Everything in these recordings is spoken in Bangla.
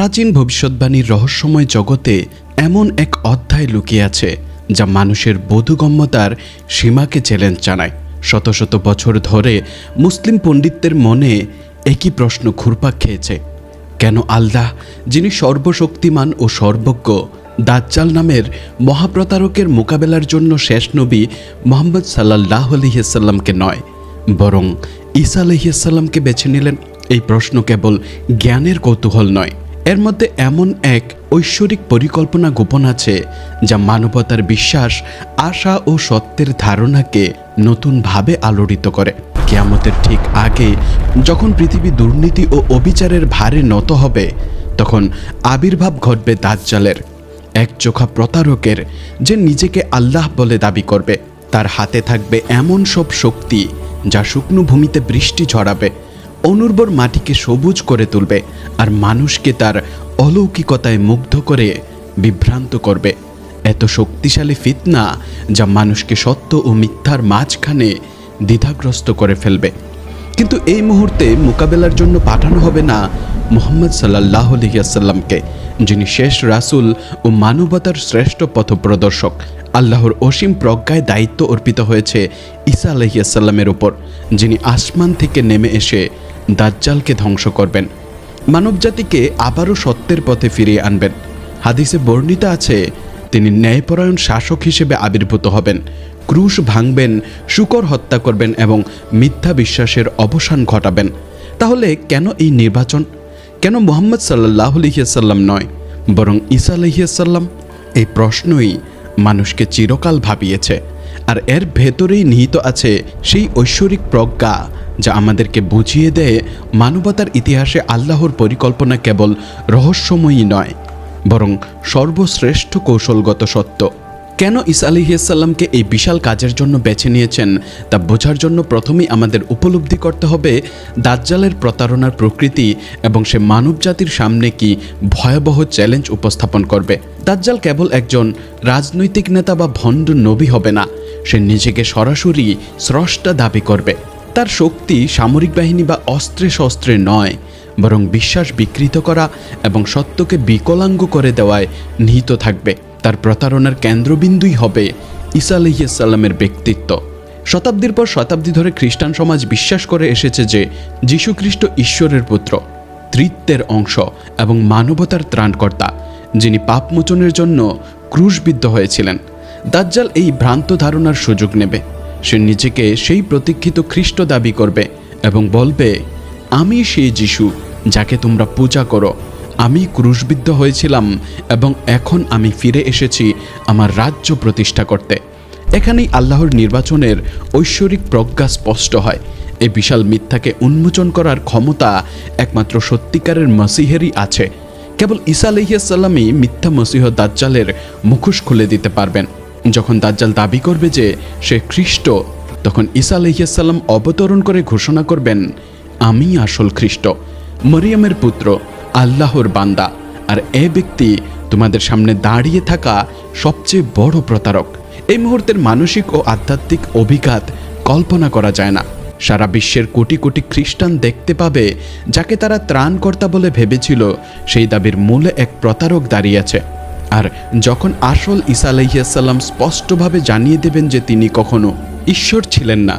প্রাচীন ভবিষ্যৎবাণীর রহস্যময় জগতে এমন এক অধ্যায় লুকিয়ে আছে যা মানুষের বোধগম্যতার সীমাকে চ্যালেঞ্জ জানায়। শত শত বছর ধরে মুসলিম পণ্ডিতদের মনে একই প্রশ্ন ঘুরপাক খেয়েছে, কেন আল্লাহ, যিনি সর্বশক্তিমান ও সর্বজ্ঞ, দাজ্জাল নামের মহাপ্রতারকের মোকাবেলার জন্য শেষ নবী মুহাম্মদ সাল্লাল্লাহু আলাইহি ওয়াসাল্লামকে নয় বরং ঈসা আলাইহিস সালামকে বেছে নিলেন? এই প্রশ্ন কেবল জ্ঞানের কৌতূহল নয়, এর মধ্যে এমন এক ঐশ্বরিক পরিকল্পনা গোপন আছে যা মানবতার বিশ্বাস, আশা ও সত্যের ধারণাকে নতুনভাবে আলোড়িত করে। কিয়ামতের ঠিক আগে যখন পৃথিবী দুর্নীতি ও অবিচারের ভারে নত হবে, তখন আবির্ভাব ঘটবে দাজ্জালের, একচোখা প্রতারকের, যে নিজেকে আল্লাহ বলে দাবি করবে। তার হাতে থাকবে এমন সব শক্তি যা শুকনো ভূমিতে বৃষ্টি ঝরাবে, অনুর্বর মাটিকে সবুজ করে তুলবে আর মানুষকে তার অলৌকিকতায় মুগ্ধ করে বিভ্রান্ত করবে। এত শক্তিশালী ফিতনা যা মানুষকে সত্য ও মিথ্যার মাঝখানে দ্বিধাগ্রস্ত করে ফেলবে। কিন্তু এই মুহূর্তে মোকাবেলার জন্য পাঠানো হবে না মুহাম্মদ সাল্লাল্লাহু আলাইহি ওয়াসাল্লামকে, যিনি শেষ রাসূল ও মানবতার শ্রেষ্ঠ পথপ্রদর্শক। আল্লাহর অসীম প্রজ্ঞায় দায়িত্ব অর্পিত হয়েছে ঈসা আলাইহিস সালামের উপর, যিনি আসমান থেকে নেমে এসে দাজ্জালকে ধ্বংস করবেন, মানবজাতিকে আবারও সত্যের পথে ফিরিয়ে আনবেন। হাদিসে বর্ণিত আছে, তিনি ন্যায়পরায়ণ শাসক হিসেবে আবির্ভূত হবেন, ক্রুশ ভাঙবেন, শূকর হত্যা করবেন এবং মিথ্যা বিশ্বাসের অবসান ঘটাবেন। তাহলে কেন এই নির্বাচন? কেন মুহাম্মদ সাল্লাল্লাহু আলাইহি ওয়াসাল্লাম নয় বরং ঈসা আলাইহিস সালাম? এই প্রশ্নই মানুষকে চিরকাল ভাবিয়েছে, আর এর ভেতরেই নিহিত আছে সেই ঐশ্বরিক প্রজ্ঞা যা আমাদেরকে বুঝিয়ে দেয় মানবতার ইতিহাসে আল্লাহর পরিকল্পনা কেবল রহস্যময়ী নয় বরং সর্বশ্রেষ্ঠ কৌশলগত সত্য। কেন ঈসা আলাইহিস সালামকে এই বিশাল কাজের জন্য বেছে নিয়েছেন তা বোঝার জন্য প্রথমেই আমাদের উপলব্ধি করতে হবে দাজ্জালের প্রতারণার প্রকৃতি এবং সে মানবজাতির সামনে কি ভয়াবহ চ্যালেঞ্জ উপস্থাপন করবে। দাজ্জাল কেবল একজন রাজনৈতিক নেতা বা ভণ্ড নবী হবে না, সে নিজেকে সরাসরি স্রষ্টা দাবি করবে। তার শক্তি সামরিক বাহিনী বা অস্ত্রে শস্ত্রে নয় বরং বিশ্বাস বিকৃত করা এবং সত্যকে বিকলাঙ্গ করে দেওয়ায় নিহিত থাকবে। তার প্রতারণার কেন্দ্রবিন্দুই হবে ঈসা আলাইহিস সালামের ব্যক্তিত্ব। শতাব্দীর পর শতাব্দী ধরে খ্রিস্টান সমাজ বিশ্বাস করে এসেছে যে যীশু খ্রিস্ট ঈশ্বরের পুত্র, ত্রিত্বের অংশ এবং মানবতার ত্রাণকর্তা, যিনি পাপমোচনের জন্য ক্রুশবিদ্ধ হয়েছিলেন। দাজ্জাল এই ভ্রান্ত ধারণার সুযোগ নেবে। সে নিজেকে সেই প্রতীক্ষিত খ্রিস্ট দাবি করবে এবং বলবে, আমি সেই যীশু যাকে তোমরা পূজা করো, আমি ক্রুশবিদ্ধ হয়েছিলাম এবং এখন আমি ফিরে এসেছি আমার রাজ্য প্রতিষ্ঠা করতে। এখানেই আল্লাহর নির্বাচনের ঐশ্বরিক প্রজ্ঞা স্পষ্ট হয়। এই বিশাল মিথ্যাকে উন্মোচন করার ক্ষমতা একমাত্র সত্যিকারের মসিহেরই আছে। কেবল ঈসা আলাইহিস সালামই মিথ্যা মসিহ দাজ্জালের মুখোশ খুলে দিতে পারবেন। যখন দাজ্জাল দাবি করবে যে সে খ্রিস্ট, তখন ঈসা আলাইহিস সালাম অবতরণ করে ঘোষণা করবেন, আমি আসল খ্রিস্ট, মরিয়মের পুত্র, আল্লাহর বান্দা। আর এ ব্যক্তি তোমাদের সামনে দাঁড়িয়ে থাকা সবচেয়ে বড় প্রতারক। এই মুহূর্তের মানসিক ও আধ্যাত্মিক অভিঘাত কল্পনা করা যায় না। সারা বিশ্বের কোটি কোটি খ্রিস্টান দেখতে পাবে যাকে তারা ত্রাণকর্তা বলে ভেবেছিল, সেই দাবির মূলে এক প্রতারক দাঁড়িয়ে আছে। আর যখন আসল ঈসা আলাইহিস সালাম স্পষ্টভাবে জানিয়ে দেবেন যে তিনি কখনো ঈশ্বর ছিলেন না,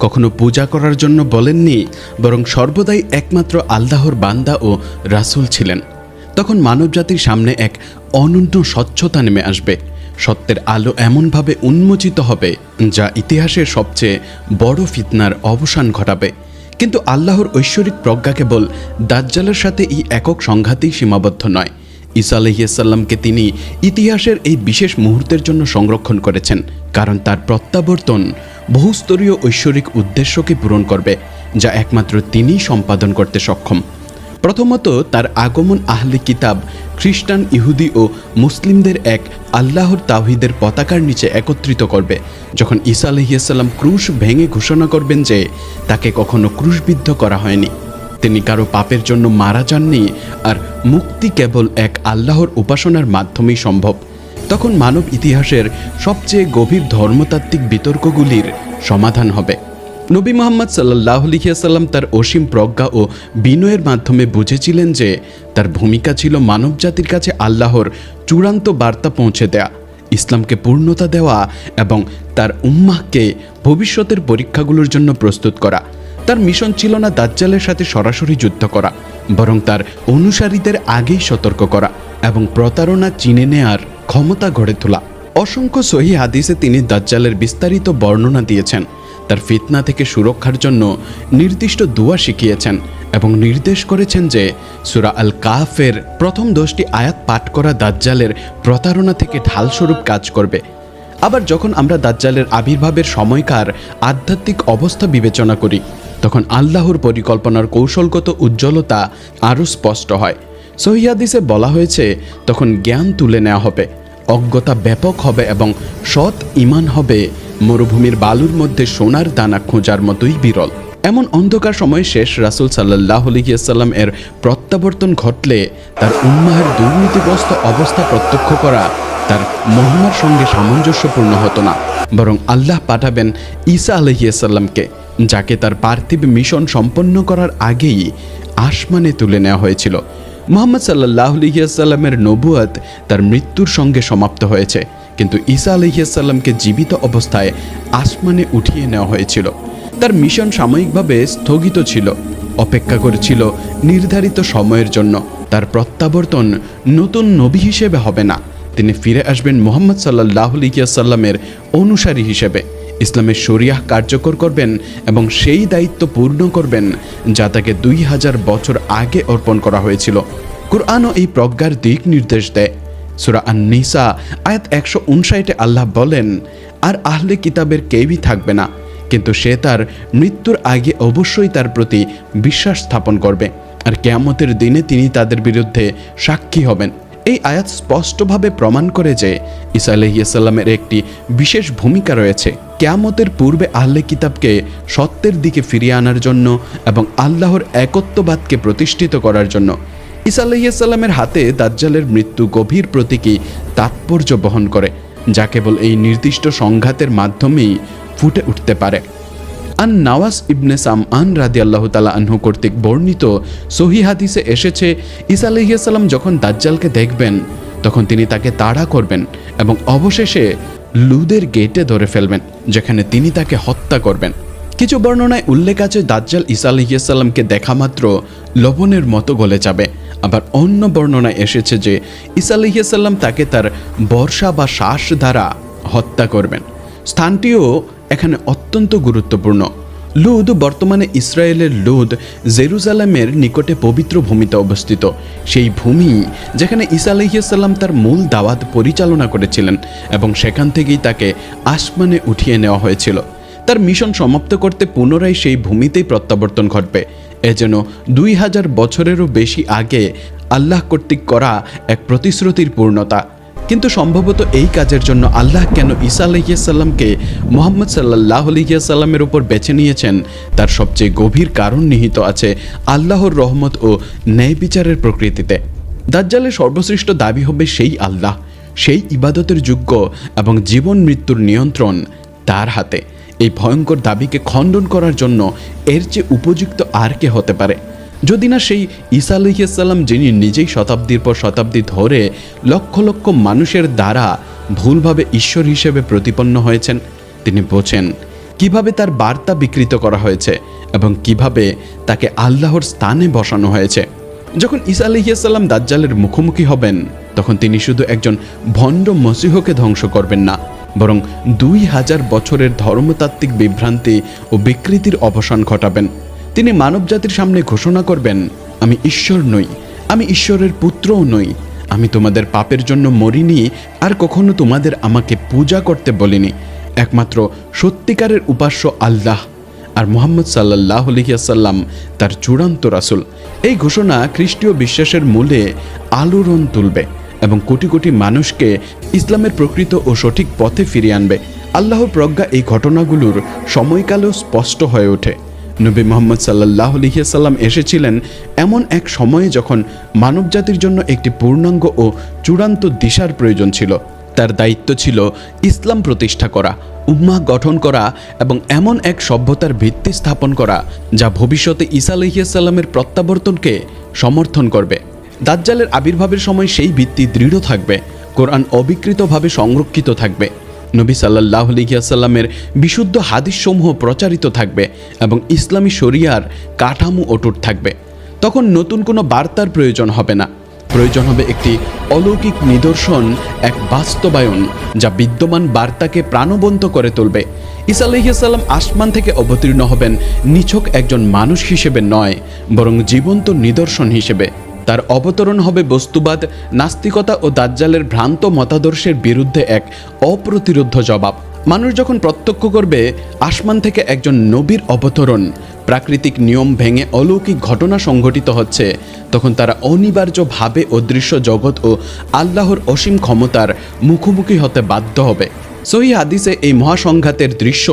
কখনো পূজা করার জন্য বলেননি, বরং সর্বদাই একমাত্র আল্লাহর বান্দা ও রাসূল ছিলেন, তখন মানবজাতির সামনে এক অনন্য স্বচ্ছতা নেমে আসবে। সত্যের আলো এমনভাবে উন্মোচিত হবে যা ইতিহাসের সবচেয়ে বড় ফিতনার অবসান ঘটাবে। কিন্তু আল্লাহর ঐশ্বরিক প্রজ্ঞা কেবল দাজ্জালের সাথে এই একক সংঘাতেই সীমাবদ্ধ নয়। ঈসা আলাইহিস সালামকে তিনি ইতিহাসের এই বিশেষ মুহূর্তের জন্য সংরক্ষণ করেছেন, কারণ তার প্রত্যাবর্তন বহুস্তরীয় ঐশ্বরিক উদ্দেশ্যকে পূরণ করবে যা একমাত্র তিনিই সম্পাদন করতে সক্ষম। প্রথমত, তার আগমন আহলে কিতাব, খ্রিস্টান, ইহুদি ও মুসলিমদের এক আল্লাহর তাওহীদের পতাকার নিচে একত্রিত করবে। যখন ঈসা আলাইহিস সালাম ক্রুশ ভেঙে ঘোষণা করবেন যে তাকে কখনো ক্রুশবিদ্ধ করা হয়নি, তিনি কারো পাপের জন্য মারা যাননি, আর মুক্তি কেবল এক আল্লাহর উপাসনার মাধ্যমেই সম্ভব, তখন মানব ইতিহাসের সবচেয়ে গভীর ধর্মতাত্ত্বিক বিতর্কগুলির সমাধান হবে। নবী মুহাম্মদ সাল্লাল্লাহু আলাইহি ওয়াসাল্লাম তার অসীম প্রজ্ঞা ও বিনয়ের মাধ্যমে বুঝেছিলেন যে তার ভূমিকা ছিল মানবজাতির কাছে আল্লাহর চূড়ান্ত বার্তা পৌঁছে দেয়া, ইসলামকে পূর্ণতা দেওয়া এবং তার উম্মাহকে ভবিষ্যতের পরীক্ষাগুলোর জন্য প্রস্তুত করা। তার মিশন ছিল না দাজ্জালের সাথে সরাসরি যুদ্ধ করা, বরং তার অনুসারীদের আগেই সতর্ক করা এবং প্রতারণা চিনে নেয়ার ক্ষমতা গড়ে তোলা। অসংখ্য সহিহ হাদিসে তিনি দাজ্জালের বিস্তারিত বর্ণনা দিয়েছেন, তার ফিতনা থেকে সুরক্ষার জন্য নির্দিষ্ট দোয়া শিখিয়েছেন এবং নির্দেশ করেছেন যে সূরা আল কাহফের প্রথম 10টি আয়াত পাঠ করা দাজ্জালের প্রতারণা থেকে ঢালস্বরূপ কাজ করবে। আবার যখন আমরা দাজ্জালের আবির্ভাবের সময়কার আধ্যাত্মিক অবস্থা বিবেচনা করি, তখন আল্লাহর পরিকল্পনার কৌশলগত উজ্জ্বলতা আরও স্পষ্ট হয়। সহিহ হাদিসে বলা হয়েছে, তখন জ্ঞান তুলে নেওয়া হবে, অজ্ঞতা ব্যাপক হবে এবং সৎ ঈমান হবে মরুভূমির বালুর মধ্যে সোনার দানা খোঁজার মতোই বিরল। এমন অন্ধকার সময়ে শেষ রাসূল সাল্লাল্লাহু আলাইহি ওয়াসাল্লাম এর প্রত্যাবর্তন ঘটলে তার উম্মাহের দুর্নীতিগ্রস্ত অবস্থা প্রত্যক্ষ করা তার মহিমার সঙ্গে সামঞ্জস্যপূর্ণ হতো না, বরং আল্লাহ পাঠাবেন ঈসা আলাইহিস সালামকে, যাকে তার পার্থিব মিশন সম্পন্ন করার আগেই আসমানে তুলে নেওয়া হয়েছিল। মুহাম্মদ সাল্লাল্লাহু আলাইহি ওয়াসাল্লামের নবুয়ত তার মৃত্যুর সঙ্গে সমাপ্ত হয়েছে, কিন্তু ঈসা আলাইহিস সালামকে জীবিত অবস্থায় আসমানে উঠিয়ে নেওয়া হয়েছিল। তার মিশন সাময়িকভাবে স্থগিত ছিল, অপেক্ষা করেছিল নির্ধারিত সময়ের জন্য। তার প্রত্যাবর্তন নতুন নবী হিসেবে হবে না, তিনি ফিরে আসবেন মুহাম্মদ সাল্লাল্লাহু আলাইহি ওয়াসাল্লামের অনুসারী হিসেবে, ইসলামের শরিয়াহ কার্যকর করবেন এবং সেই দায়িত্ব পূর্ণ করবেন যা তাকে 2000 বছর আগে অর্পণ করা হয়েছিল। কুরআনও এই প্রজ্ঞার দিক নির্দেশ দেয়। সূরা আন-নিসা আয়াত 159-এ আল্লাহ বলেন, আর আহলে কিতাবের কেউই থাকবে না, কিন্তু সে তার মৃত্যুর আগে অবশ্যই তার প্রতি বিশ্বাস স্থাপন করবে, আর কিয়ামতের দিনে তিনি তাদের বিরুদ্ধে সাক্ষী হবেন। এই আয়াত স্পষ্টভাবে প্রমাণ করে যে ঈসা আলাইহিস সালামের একটি বিশেষ ভূমিকা রয়েছে কিয়ামতের পূর্বে আহলে কিতাবকে সত্যের দিকে ফিরিয়ে আনার জন্য এবং আল্লাহর একত্ববাদকে প্রতিষ্ঠিত করার জন্য। ঈসা আলাইহিস সালামের হাতে দাজ্জালের মৃত্যু গভীর প্রতীকী তাৎপর্য বহন করে, যা কেবল এই নির্দিষ্ট সংঘাতের মাধ্যমেই ফুটে উঠতে পারে। আন নাওয়াস ইবনে সামআন রাদিয়াল্লাহু তাআলা আনহু কর্তৃক বর্ণিত সহিহ হাদিসে এসেছে, ঈসা আলাইহিস সালাম যখন দাজ্জালকে দেখবেন, তখন তিনি তাকে তাড়া করবেন এবং অবশেষে লুদের গেটে ধরে ফেলবেন, যেখানে তিনি তাকে হত্যা করবেন। কিছু বর্ণনায় উল্লেখ আছে দাজ্জাল ঈসা আলাইহিস সালামকে দেখা মাত্র লবণের মতো গলে যাবে। আবার অন্য বর্ণনায় এসেছে যে ঈসা আলাইহিস সালাম তাকে তার বর্ষা বা শ্বাস দ্বারা হত্যা করবেন। স্থানটিও এখানে অত্যন্ত গুরুত্বপূর্ণ। লুদ বর্তমানে ইসরায়েলের লুদ জেরুজালেমের নিকটে পবিত্র ভূমিতে অবস্থিত, সেই ভূমি যেখানে ঈসা আলাইহিস সালাম তার মূল দাওয়াত পরিচালনা করেছিলেন এবং সেখান থেকেই তাকে আসমানে উঠিয়ে নেওয়া হয়েছিল। তার মিশন সমাপ্ত করতে পুনরায় সেই ভূমিতেই প্রত্যাবর্তন ঘটবে। এ যেন 2000 বছরেরও বেশি আগে আল্লাহ কর্তৃক করা এক প্রতিশ্রুতির পূর্ণতা। কিন্তু সম্ভবত এই কাজের জন্য আল্লাহ কেন ঈসা আলাইহিস সালামকে মুহাম্মদ সাল্লাল্লাহু আলাইহি ওয়াসাল্লামের উপর বেছে নিয়েছেন, তার সবচেয়ে গভীর কারণ নিহিত আছে আল্লাহর রহমত ও ন্যায় বিচারের প্রকৃতিতে। দাজ্জালের সর্বশ্রেষ্ঠ দাবি হবে সেই আল্লাহ, সেই ইবাদতের যোগ্য এবং জীবন মৃত্যুর নিয়ন্ত্রণ তার হাতে। এই ভয়ঙ্কর দাবিকে খণ্ডন করার জন্য এর চেয়ে উপযুক্ত আর কে হতে পারে, যদি না সেই ঈসা আলাইহিস সালাম, যিনি নিজেই শতাব্দীর পর শতাব্দী ধরে লক্ষ লক্ষ মানুষের দ্বারা ভুলভাবে ঈশ্বর হিসেবে প্রতিপন্ন হয়েছেন। তিনি বোঝেন কিভাবে তার বার্তা বিকৃত করা হয়েছে এবং কিভাবে তাকে আল্লাহর স্থানে বসানো হয়েছে। যখন ঈসা আলাইহিস সালাম দাজ্জালের মুখোমুখি হবেন, তখন তিনি শুধু একজন ভণ্ড মসীহকে ধ্বংস করবেন না, বরং 2000 বছরের ধর্মতাত্ত্বিক বিভ্রান্তি ও বিকৃতির অবসান ঘটাবেন। তিনি মানবজাতির সামনে ঘোষণা করবেন, আমি ঈশ্বর নই, আমি ঈশ্বরের পুত্রও নই, আমি তোমাদের পাপের জন্য মরিনি, আর কখনো তোমাদের আমাকে পূজা করতে বলিনি। একমাত্র সত্যিকারের উপাস্য আল্লাহ, আর মুহাম্মদ সাল্লাল্লাহু আলাইহি ওয়াসাল্লাম তার চূড়ান্ত রাসূল। এই ঘোষণা খ্রিস্টীয় বিশ্বাসের মূলে আলোড়ন তুলবে এবং কোটি কোটি মানুষকে ইসলামের প্রকৃত ও সঠিক পথে ফিরিয়ে আনবে। আল্লাহর প্রজ্ঞা এই ঘটনাগুলোর সময়কালেও স্পষ্ট হয়ে ওঠে। নবী মুহাম্মদ সাল্লাল্লাহু আলাইহি ওয়াসাল্লাম এসেছিলেন এমন এক সময়ে যখন মানবজাতির জন্য একটি পূর্ণাঙ্গ ও চূড়ান্ত দিশার প্রয়োজন ছিল। তার দায়িত্ব ছিল ইসলাম প্রতিষ্ঠা করা, উম্মাহ গঠন করা এবং এমন এক সভ্যতার ভিত্তি স্থাপন করা যা ভবিষ্যতে ঈসা আলাইহিস সালামের প্রত্যাবর্তনকে সমর্থন করবে। দাজ্জালের আবির্ভাবের সময় সেই ভিত্তি দৃঢ় থাকবে, কোরআন অবিকৃতভাবে সংরক্ষিত থাকবে, নবী সাল্লাল্লাহু আলাইহি ওয়াসাল্লামের বিশুদ্ধ হাদিসসমূহ প্রচারিত থাকবে এবং ইসলামী শরিয়ার কাঠামো অটুট থাকবে। তখন নতুন কোনো বার্তার প্রয়োজন হবে না, প্রয়োজন হবে একটি অলৌকিক নিদর্শন, এক বাস্তবায়ন যা বিদ্যমান বার্তাকে প্রাণবন্ত করে তুলবে। ঈসা আলাইহিস সালাম আসমান থেকে অবতীর্ণ হবেন নিছক একজন মানুষ হিসেবে নয়, বরং জীবন্ত নিদর্শন হিসেবে। তার অবতরণ হবে বস্তুবাদ, নাস্তিকতা ও দাজ্জালের ভ্রান্ত মতাদর্শের বিরুদ্ধে এক অপ্রতিরোধ্য জবাব। মানুষ যখন প্রত্যক্ষ করবে আসমান থেকে একজন নবীর অবতরণ, প্রাকৃতিক নিয়ম ভেঙে অলৌকিক ঘটনা সংঘটিত হচ্ছে, তখন তারা অনিবার্যভাবে অদৃশ্য জগৎ ও আল্লাহর অসীম ক্ষমতার মুখোমুখি হতে বাধ্য হবে। সহিহ হাদিসে এই মহাসংঘাতের দৃশ্য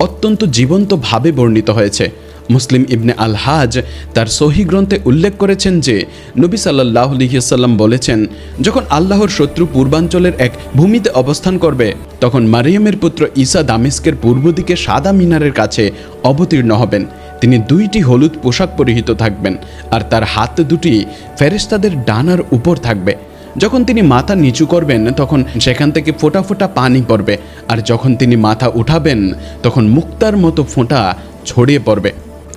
অত্যন্ত জীবন্তভাবে বর্ণিত হয়েছে। মুসলিম ইবনে আল হাজ তার সহিহ গ্রন্থে উল্লেখ করেছেন যে নবী সাল্লাল্লাহু আলাইহি ওয়াসাল্লাম বলেছেন, যখন আল্লাহর শত্রু পূর্বাঞ্চলের এক ভূমিতে অবস্থান করবে, তখন মারিয়ামের পুত্র ঈসা দামেস্কের পূর্ব দিকে সাদা মিনারের কাছে অবতীর্ণ হবেন। তিনি 2টি হলুদ পোশাক পরিহিত থাকবেন আর তার হাত দুটি ফেরেশতাদের ডানার উপর থাকবে। যখন তিনি মাথা নিচু করবেন তখন সেখান থেকে ফোঁটা ফোঁটা পানি পড়বে, আর যখন তিনি মাথা উঠাবেন তখন মুক্তার মতো ফোঁটা ছড়িয়ে পড়বে।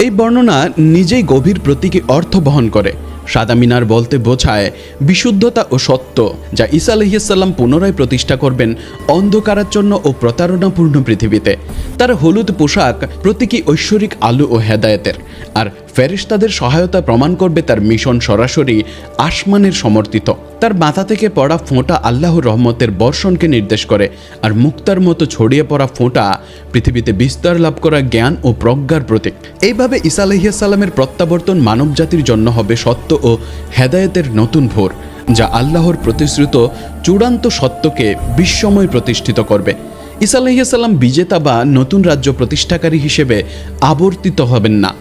এই বর্ণনা নিজেই গভীর প্রতীকী অর্থ বহন করে। সাদা মিনার বলতে বোঝায় বিশুদ্ধতা ও সত্য, যা ঈসা আলাইহিস সালাম পুনরায় প্রতিষ্ঠা করবেন অন্ধকারাচ্ছন্ন ও প্রতারণাপূর্ণ পৃথিবীতে। তার হলুদ পোশাক প্রতীকী ঐশ্বরিক আলো ও হেদায়েতের, আর ফেরেশতাদের সহায়তা প্রমাণ করবে তার মিশন সরাসরি আসমানের সমর্থিত। তার মাথা থেকে পড়া ফোঁটা আল্লাহর রহমতের বর্ষণকে নির্দেশ করে, আর মুক্তার মতো ছড়িয়ে পড়া ফোঁটা পৃথিবীতে বিস্তার লাভ করা জ্ঞান ও প্রজ্ঞার প্রতীক। এইভাবে ঈসা আলাইহিস সালামের প্রত্যাবর্তন মানবজাতির জন্য হবে সত্য ও হেদায়েতের নতুন ভোর, যা আল্লাহর প্রতিশ্রুত চূড়ান্ত সত্যকে বিশ্বময় প্রতিষ্ঠিত করবে। ঈসা আলাইহিস সালাম বিজেতা বা নতুন রাজ্য প্রতিষ্ঠাকারী হিসেবে আবর্তিত হবেন না,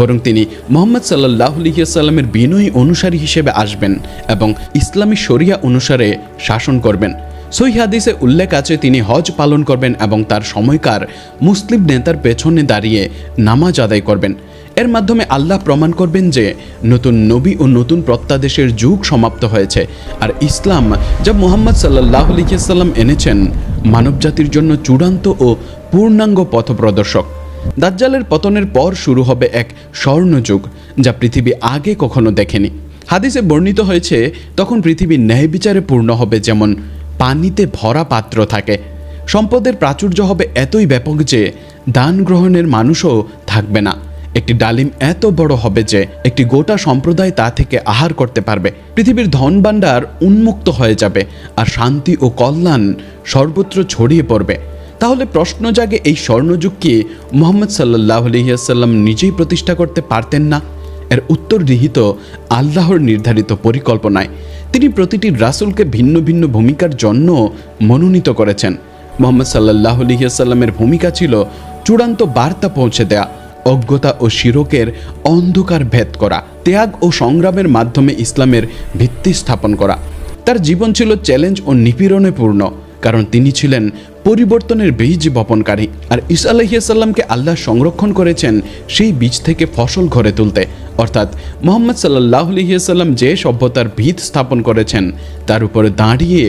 বরং তিনি মুহাম্মদ সাল্লাল্লাহু আলাইহি ওয়াসাল্লামের বিনয়ী অনুসারী হিসেবে আসবেন এবং ইসলামী শরিয়া অনুসারে শাসন করবেন। সহিহ হাদিসে উল্লেখ আছে তিনি হজ পালন করবেন এবং তার সময়কার মুসলিম নেতার পেছনে দাঁড়িয়ে নামাজ আদায় করবেন। এর মাধ্যমে আল্লাহ প্রমাণ করবেন যে নতুন নবী ও নতুন প্রত্যাদেশের যুগ সমাপ্ত হয়েছে, আর ইসলাম যা মুহাম্মদ সাল্লাল্লাহু আলাইহি ওয়াসাল্লাম এনেছেন মানবজাতির জন্য চূড়ান্ত ও পূর্ণাঙ্গ পথপ্রদর্শক। দাজ্জালের পতনের পর শুরু হবে এক স্বর্ণযুগ, যা পৃথিবী আগে কখনো দেখেনি। হাদিসে বর্ণিত হয়েছে তখন পৃথিবী ন্যায় বিচারে পূর্ণ হবে যেমন পানিতে ভরা পাত্র থাকে। সম্পদের প্রাচুর্য হবে এতই ব্যাপক যে দান গ্রহণের মানুষও থাকবে না। একটি ডালিম এত বড় হবে যে একটি গোটা সম্প্রদায় তা থেকে আহার করতে পারবে। পৃথিবীর ধন ভাণ্ডার উন্মুক্ত হয়ে যাবে আর শান্তি ও কল্যাণ সর্বত্র ছড়িয়ে পড়বে। তাহলে প্রশ্ন জাগে, এই স্বর্ণযুগ কি মুহাম্মদ সাল্লাল্লাহু আলাইহি ওয়াসাল্লাম নিজেই প্রতিষ্ঠা করতে পারতেন না? এর উত্তর নিহিত আল্লাহর নির্ধারিত পরিকল্পনায়। তিনি প্রতিটি রাসূলকে ভিন্ন ভিন্ন ভূমিকার জন্য মনোনীত করেছেন। মুহাম্মদ সাল্লাল্লাহু আলাইহি ওয়াসাল্লামের ভূমিকা ছিল চূড়ান্ত বার্তা পৌঁছে দেয়া, অজ্ঞতা ও শিরকের অন্ধকার ভেদ করা, ত্যাগ ও সংগ্রামের মাধ্যমে ইসলামের ভিত্তি স্থাপন করা। তার জীবন ছিল চ্যালেঞ্জ ও নিপীড়নে পূর্ণ, কারণ তিনি ছিলেন পরিবর্তনের বীজ বপনকারী। আর ঈসা আলাইহিস সালামকে আল্লাহ সংরক্ষণ করেছেন সেই বীজ থেকে ফসল ঘরে তুলতে, অর্থাৎ মুহাম্মদ সাল্লাল্লাহু আলাইহি ওয়াসাল্লাম যে সভ্যতার ভিত স্থাপন করেছেন তার উপরে দাঁড়িয়ে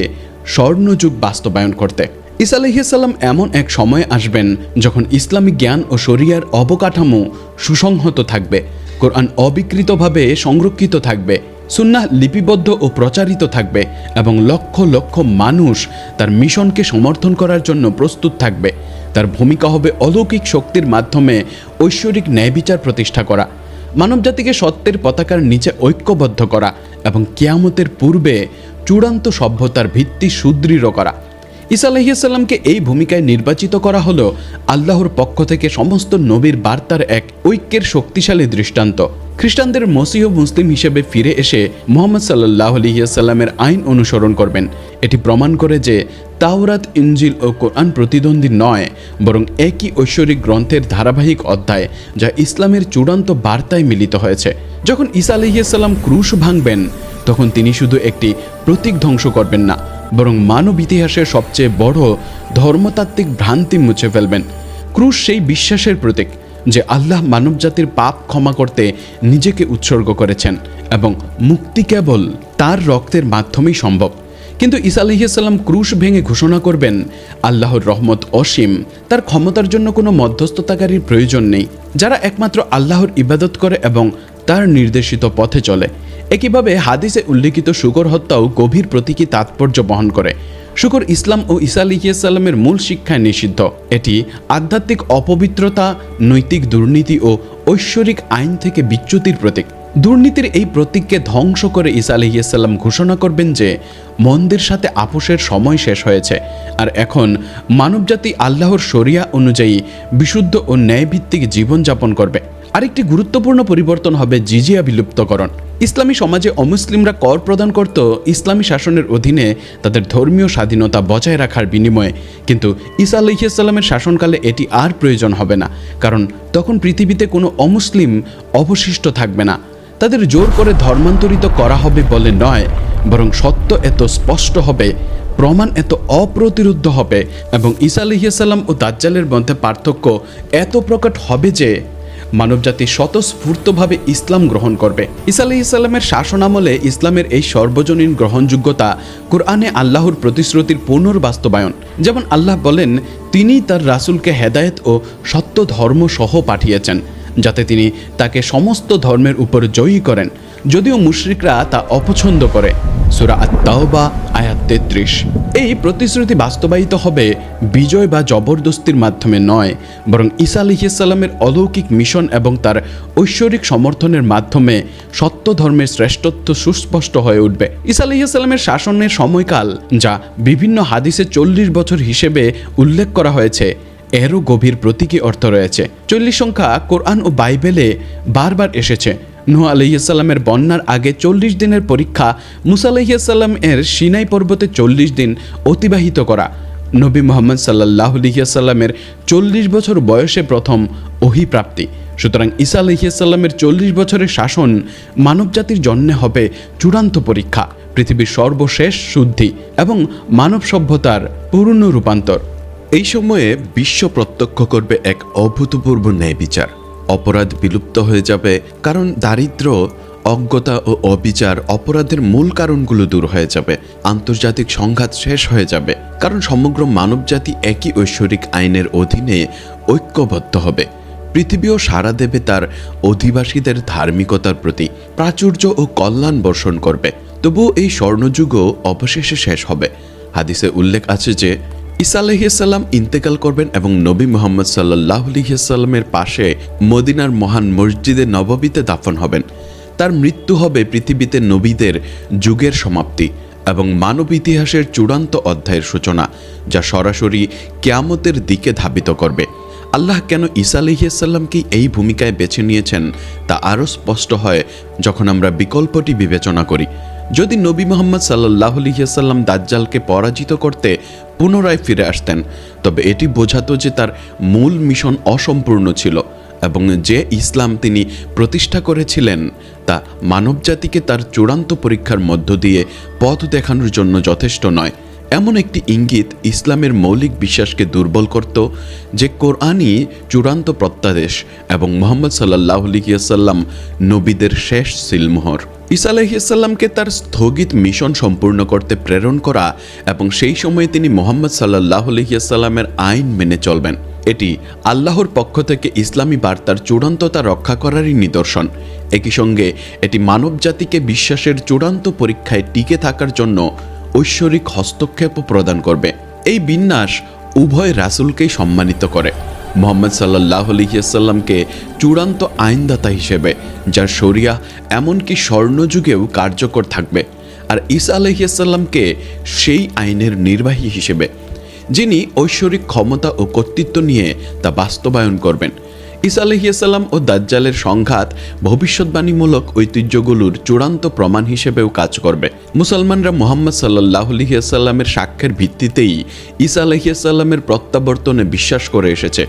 স্বর্ণযুগ বাস্তবায়ন করতে। ঈসা আলাইহিস সালাম এমন এক সময়ে আসবেন যখন ইসলামী জ্ঞান ও শরিয়ার অবকাঠামো সুসংহত থাকবে, কোরআন অবিকৃতভাবে সংরক্ষিত থাকবে, সুন্নাহ লিপিবদ্ধ ও প্রচারিত থাকবে এবং লক্ষ লক্ষ মানুষ তার মিশনকে সমর্থন করার জন্য প্রস্তুত থাকবে। তার ভূমিকা হবে অলৌকিক শক্তির মাধ্যমে ঐশ্বরিক ন্যায়বিচার প্রতিষ্ঠা করা, মানবজাতিকে সত্যের পতাকার নিচে ঐক্যবদ্ধ করা এবং কিয়ামতের পূর্বে চূড়ান্ত সভ্যতার ভিত্তি সুদৃঢ় করা। ঈসা আলাইহিস সালামকে এই ভূমিকায় নির্বাচিত করা হলো আল্লাহর পক্ষ থেকে সমস্ত নবীর বার্তার এক ঐক্যের শক্তিশালী দৃষ্টান্ত। খ্রিস্টানদের মসীহ মুসলিম হিসেবে ফিরে এসে মুহাম্মদ সাল্লাল্লাহু আলাইহি ওয়াসাল্লামের আইন অনুসরণ করবেন। এটি প্রমাণ করে যে তাওরাত, ইনজিল ও কোরআন প্রতিদ্বন্দ্বী নয়, বরং একই ঐশ্বরিক গ্রন্থের ধারাবাহিক অধ্যায় যা ইসলামের চূড়ান্ত বার্তায় মিলিত হয়েছে। যখন ঈসা আলাইহিস সালাম ক্রুশ ভাঙবেন তখন তিনি শুধু একটি প্রতীক ধ্বংস করবেন না, বরং মানব ইতিহাসের সবচেয়ে বড় ধর্মতাত্ত্বিক ভ্রান্তি মুছে ফেলবেন। ক্রুশ সেই বিশ্বাসের প্রতীক যে আল্লাহ মানবজাতির পাপ ক্ষমা করতে নিজেকে উৎসর্গ করেছেন এবং মুক্তি কেবল তার রক্তের মাধ্যমেই সম্ভব। কিন্তু ঈসা আলাইহিস সালাম ক্রুশ ভেঙে ঘোষণা করবেন, আল্লাহর রহমত অসীম, তার ক্ষমতার জন্য কোনো মধ্যস্থতাকারীর প্রয়োজন নেই, যারা একমাত্র আল্লাহর ইবাদত করে এবং তার নির্দেশিত পথে চলে। একইভাবে হাদিসে উল্লেখিত শুকর হত্যাও গভীর প্রতীকী তাৎপর্য বহন করে। শুকর ইসলাম ও ঈসা আলাইহিস সালামের মূল শিক্ষায় নিষিদ্ধ। এটি আধ্যাত্মিক অপবিত্রতা, নৈতিক দুর্নীতি ও ঐশ্বরিক আইন থেকে বিচ্যুতির প্রতীক। দুর্নীতির এই প্রতীককে ধ্বংস করে ঈসা আলাইহিস সালাম ঘোষণা করবেন যে মন্দের সাথে আপোষের সময় শেষ হয়েছে, আর এখন মানবজাতি আল্লাহর শরিয়া অনুযায়ী বিশুদ্ধ ও ন্যায়ভিত্তিক জীবনযাপন করবে। আরেকটি গুরুত্বপূর্ণ পরিবর্তন হবে জিজিয়া বিলুপ্তকরণ। ইসলামী সমাজে অমুসলিমরা কর প্রদান করত ইসলামী শাসনের অধীনে তাদের ধর্মীয় স্বাধীনতা বজায় রাখার বিনিময়ে, কিন্তু ঈসা আলাইহিস সালামের শাসনকালে এটি আর প্রয়োজন হবে না, কারণ তখন পৃথিবীতে কোনো অমুসলিম অবশিষ্ট থাকবে না। তাদের জোর করে ধর্মান্তরিত করা হবে বলে নয়, বরং সত্য এত স্পষ্ট হবে, প্রমাণ এত অপ্রতিরোধ্য হবে এবং ঈসা আলাইহিস সালাম ও দাজ্জালের মধ্যে পার্থক্য এত প্রকট হবে যে মানবজাতি স্বতঃস্ফূর্তভাবে ইসলাম গ্রহণ করবে। ঈসা আলাইহিস সালামের শাসনামলে ইসলামের এই সর্বজনীন গ্রহণযোগ্যতা কোরআনে আল্লাহর প্রতিশ্রুতির পুনর্বাস্তবায়ন। যেমন আল্লাহ বলেন, তিনি তার রাসূলকে হেদায়েত ও সত্য ধর্ম সহ পাঠিয়েছেন, যাতে তিনি তাকে সমস্ত ধর্মের উপর জয়ী করেন, যদিও মুশরিকরা তা অপছন্দ করে। সূরা আত-তাওবা আয়াত 33। এই প্রতিশ্রুতি বাস্তবায়িত হবে বিজয় বা জবরদস্তির মাধ্যমে নয়, বরং ঈসা আলাইহিস সালামের অলৌকিক মিশন এবং তার ঐশ্বরিক সমর্থনের মাধ্যমে সত্য ধর্মের শ্রেষ্ঠত্ব সুস্পষ্ট হয়ে উঠবে। ঈসা আলাইহিস সালামের শাসনের সময়কাল, যা বিভিন্ন হাদিসে 40 বছর হিসেবে উল্লেখ করা হয়েছে, এরও গভীর প্রতীকী অর্থ রয়েছে। 40 সংখ্যা কোরআন ও বাইবেলে বারবার এসেছে। নূহ আলাইহিস সালামের বন্যার আগে 40 দিনের পরীক্ষা, মুসা আলাইহিস সালাম এর সিনাই পর্বতে 40 দিন অতিবাহিত করা, নবী মুহাম্মদ সাল্লাল্লাহু আলাইহি ওয়াসাল্লামের 40 বছর বয়সে প্রথম ওহী প্রাপ্তি। সুতরাং ঈসা আলাইহিস সালামের 40 বছরের শাসন মানবজাতির জন্য হবে চূড়ান্ত পরীক্ষা, পৃথিবীর সর্বশেষ শুদ্ধি এবং মানব সভ্যতার পূর্ণ রূপান্তর। এই সময়ে বিশ্ব প্রত্যক্ষ করবে এক অভূতপূর্ব ন্যায় বিচার। অপরাধ বিলুপ্ত হয়ে যাবে, কারণ দারিদ্র্য, অজ্ঞতা ও অবিচার অপরাধের মূল কারণগুলো দূর হয়ে যাবে। আন্তর্জাতিক সংঘাত শেষ হয়ে যাবে, কারণ সমগ্র মানবজাতি একই ঐশ্বরিক আইনের অধীনে ঐক্যবদ্ধ হবে। পৃথিবীও সাড়া দেবে তার অধিবাসীদের ধার্মিকতার প্রতি, প্রাচুর্য ও কল্যাণ বর্ষণ করবে। তবুও এই স্বর্ণযুগও অবশেষে শেষ হবে। হাদিসে উল্লেখ আছে যে ঈসা আলাইহিস সালাম ইন্তেকাল করবেন এবং নবী মুহাম্মদ সাল্লাল্লাহু আলাইহি ওয়াসাল্লামের পাশে মদিনার মহান মসজিদে নববীতে দাফন হবেন। তার মৃত্যু হবে পৃথিবীতে নবীদের যুগের সমাপ্তি এবং মানব ইতিহাসের চূড়ান্ত অধ্যায়ের সূচনা, যা সরাসরি কিয়ামতের দিকে ধাবিত করবে। আল্লাহ কেন ঈসা আলাইহিস সালামকে এই ভূমিকায় বেছে নিয়েছেন তা আরও স্পষ্ট হয় যখন আমরা বিকল্পটি বিবেচনা করি। যদি নবী মুহাম্মদ সাল্লাল্লাহু আলাইহি ওয়াসাল্লাম দাজ্জালকে পরাজিত করতে পুনরায় ফিরে আসতেন, তবে এটি বোঝাতো যে তার মূল মিশন অসম্পূর্ণ ছিল এবং যে ইসলাম তিনি প্রতিষ্ঠা করেছিলেন তা মানবজাতিকে তার চূড়ান্ত পরীক্ষার মধ্য দিয়ে পথ দেখানোর জন্য যথেষ্ট নয়। এমন একটি ইঙ্গিত ইসলামের মৌলিক বিশ্বাসকে দুর্বল করত যে কোরআনই চূড়ান্ত প্রত্যাদেশ এবং মুহাম্মদ সাল্লাল্লাহু আলাইহি ওয়াসাল্লাম নবীদের শেষ সিলমোহর। ঈসা আলাইহিস সালামকে তার স্থগিত মিশন সম্পূর্ণ করতে প্রেরণ করা এবং সেই সময়ে তিনি মুহাম্মদ সাল্লাল্লাহু আলাইহি ওয়াসাল্লামের আইন মেনে চলবেন, এটি আল্লাহর পক্ষ থেকে ইসলামী বার্তার চূড়ান্ততা রক্ষা করারই নিদর্শন। একই সঙ্গে এটি মানবজাতিকে বিশ্বাসের চূড়ান্ত পরীক্ষায় টিকে থাকার জন্য ঐশ্বরিক হস্তক্ষেপও প্রদান করবে। এই বিন্যাস উভয় রাসূলকেই সম্মানিত করে। মুহাম্মদ সাল্লাল্লাহু আলাইহি ওয়াসাল্লামকে চূড়ান্ত আইনদাতা হিসেবে, যার শরিয়া এমনকি স্বর্ণযুগেও কার্যকর থাকবে, আর ঈসা আলাইহিস সালামকে সেই আইনের নির্বাহী হিসেবে, যিনি ঐশ্বরিক ক্ষমতা ও কর্তৃত্ব নিয়ে তা বাস্তবায়ন করবেন। ঈসা আলাইহিস সালাম ও দাজ্জালের সংঘাত ভবিষ্যৎবাণীমূলক ঐতিহ্যগুলোর চূড়ান্ত প্রমাণ হিসেবেও কাজ করবে। মুসলমানরা মুহাম্মদ সাল্লাল্লাহু আলাইহি ওয়াসাল্লামের সাক্ষ্যের ভিত্তিতেই ঈসা আলাইহিস সালামের প্রত্যাবর্তনে বিশ্বাস করে এসেছে।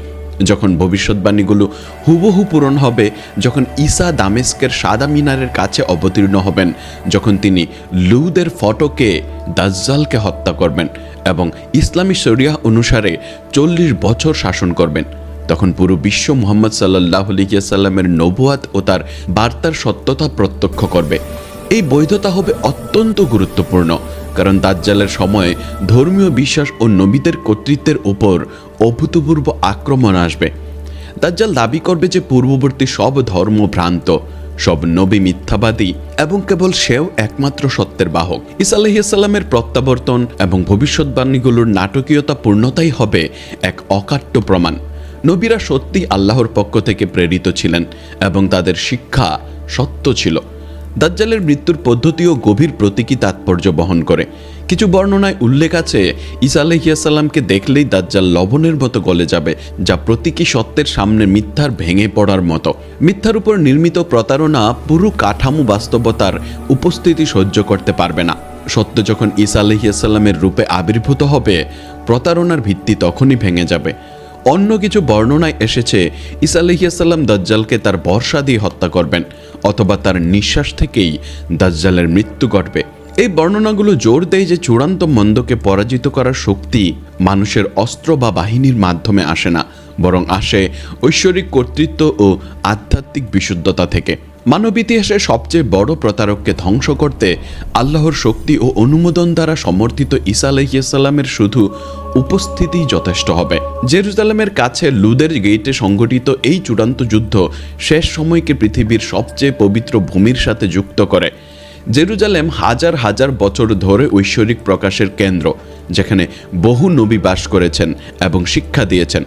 যখন ভবিষ্যৎবাণীগুলো হুবহু পূরণ হবে, যখন ঈসা দামেস্কের সাদা মিনারের কাছে অবতীর্ণ হবেন, যখন তিনি লুদের ফটকে দাজ্জালকে হত্যা করবেন এবং ইসলামী শরিয়াহ অনুসারে 40 বছর শাসন করবেন, তখন পুরো বিশ্ব মুহাম্মদ সাল্লাল্লাহু আলাইহি ওয়াসাল্লামের নবুয়াত ও তার বার্তার সত্যতা প্রত্যক্ষ করবে। এই বৈধতা হবে অত্যন্ত গুরুত্বপূর্ণ, কারণ দাজ্জালের সময়ে ধর্মীয় বিশ্বাস ও নবীদের কর্তৃত্বের উপর অভূতপূর্ব আক্রমণ আসবে। দাজ্জাল দাবি করবে যে পূর্ববর্তী সব ধর্ম ভ্রান্ত, সব নবী মিথ্যাবাদী এবং কেবল সেও একমাত্র সত্যের বাহক। ঈসা আলাইহিস সালামের প্রত্যাবর্তন এবং ভবিষ্যৎবাণীগুলোর নাটকীয়তা পূর্ণতাই হবে এক অকাট্য প্রমাণ। নবীরা সত্যি আল্লাহর পক্ষ থেকে প্রেরিত ছিলেন এবং তাদের শিক্ষা সত্য ছিল। দাজ্জালের মৃত্যুর পদ্ধতিও গভীর প্রতীকী তাৎপর্য বহন করে। কিছু বর্ণনায় উল্লেখ আছে ঈসা আলাইহিস সালামকে দেখলেই দাজ্জাল লবণের মতো গলে যাবে, যা প্রতীকী সত্যের সামনে মিথ্যার ভেঙে পড়ার মতো। মিথ্যার উপর নির্মিত প্রতারণা পুরো কাঠামো বাস্তবতার উপস্থিতি সহ্য করতে পারবে না। সত্য যখন ঈসা আলাইহিস সালামের রূপে আবির্ভূত হবে, প্রতারণার ভিত্তি তখনই ভেঙে যাবে। অন্য কিছু বর্ণনায় এসেছে ঈসা আলাইহিস সালাম দাজ্জালকে তার বর্ষা দিয়ে হত্যা করবেন, অথবা তার নিঃশ্বাস থেকেই দাজ্জালের মৃত্যু ঘটবে। এই বর্ণনাগুলো জোর দেয় যে চূড়ান্ত মন্দকে পরাজিত করার শক্তি মানুষের অস্ত্র বা বাহিনীর মাধ্যমে আসে না, বরং আসে ঐশ্বরিক কর্তৃত্ব ও আধ্যাত্মিক বিশুদ্ধতা থেকে। মানব ইতিহাসে সবচেয়ে বড় প্রতারককে ধ্বংস করতে আল্লাহর শক্তি ও অনুমোদন দ্বারা সমর্থিত ঈসা আলাইহিস সালামের শুধু উপস্থিতিই যথেষ্ট হবে। জেরুজালেমের কাছে লুদের গেইটে সংগঠিত এই চূড়ান্ত যুদ্ধ শেষ সময়কে পৃথিবীর সবচেয়ে পবিত্র ভূমির সাথে যুক্ত করে। জেরুজালেম হাজার হাজার বছর ধরে ঐশ্বরিক প্রকাশের কেন্দ্র, যেখানে বহু নবী বাস করেছেন এবং শিক্ষা দিয়েছেন,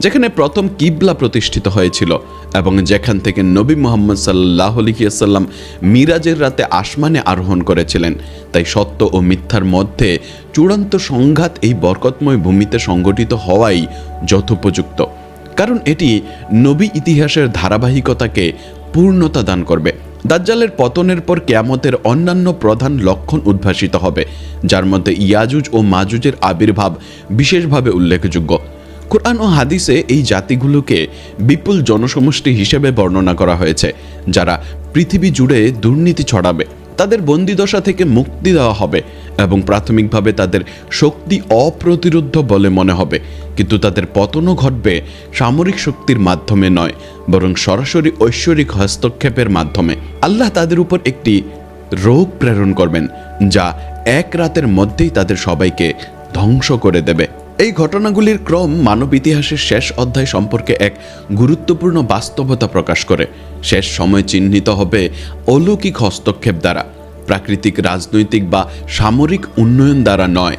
যেখানে প্রথম কিবলা প্রতিষ্ঠিত হয়েছিল এবং যেখান থেকে নবী মুহাম্মদ সাল্লাল্লাহু আলাইহি ওয়াসাল্লাম মিরাজের রাতে আসমানে আরোহণ করেছিলেন। তাই সত্য ও মিথ্যার মধ্যে চূড়ান্ত সংঘাত এই বরকতময় ভূমিতে সংগঠিত হওয়াই যথোপযুক্ত, কারণ এটি নবী ইতিহাসের ধারাবাহিকতাকে পূর্ণতা দান করবে। দাজ্জালের পতনের পর কিয়ামতের অন্যান্য প্রধান লক্ষণ উদ্ভাসিত হবে, যার মধ্যে ইয়াজুজ ও মাজুজের আবির্ভাব বিশেষভাবে উল্লেখযোগ্য। কুরআন ও হাদিসে এই জাতিগুলোকে বিপুল জনসমষ্টি হিসেবে বর্ণনা করা হয়েছে, যারা পৃথিবী জুড়ে দুর্নীতি ছড়াবে। তাদের বন্দিদশা থেকে মুক্তি দেওয়া হবে এবং প্রাথমিকভাবে তাদের শক্তি অপ্রতিরোধ্য বলে মনে হবে, কিন্তু তাদের পতনও ঘটবে সামরিক শক্তির মাধ্যমে নয়, বরং সরাসরি ঐশ্বরিক হস্তক্ষেপের মাধ্যমে। আল্লাহ তাদের উপর একটি রোগ প্রেরণ করবেন, যা এক রাতের মধ্যেই তাদের সবাইকে ধ্বংস করে দেবে। এই ঘটনাগুলির ক্রম মানব ইতিহাসের শেষ অধ্যায় সম্পর্কে এক গুরুত্বপূর্ণ বাস্তবতা প্রকাশ করে। শেষ সময় চিহ্নিত হবে অলৌকিক হস্তক্ষেপ দ্বারা, প্রাকৃতিক, রাজনৈতিক বা সামরিক উন্নয়ন দ্বারা নয়।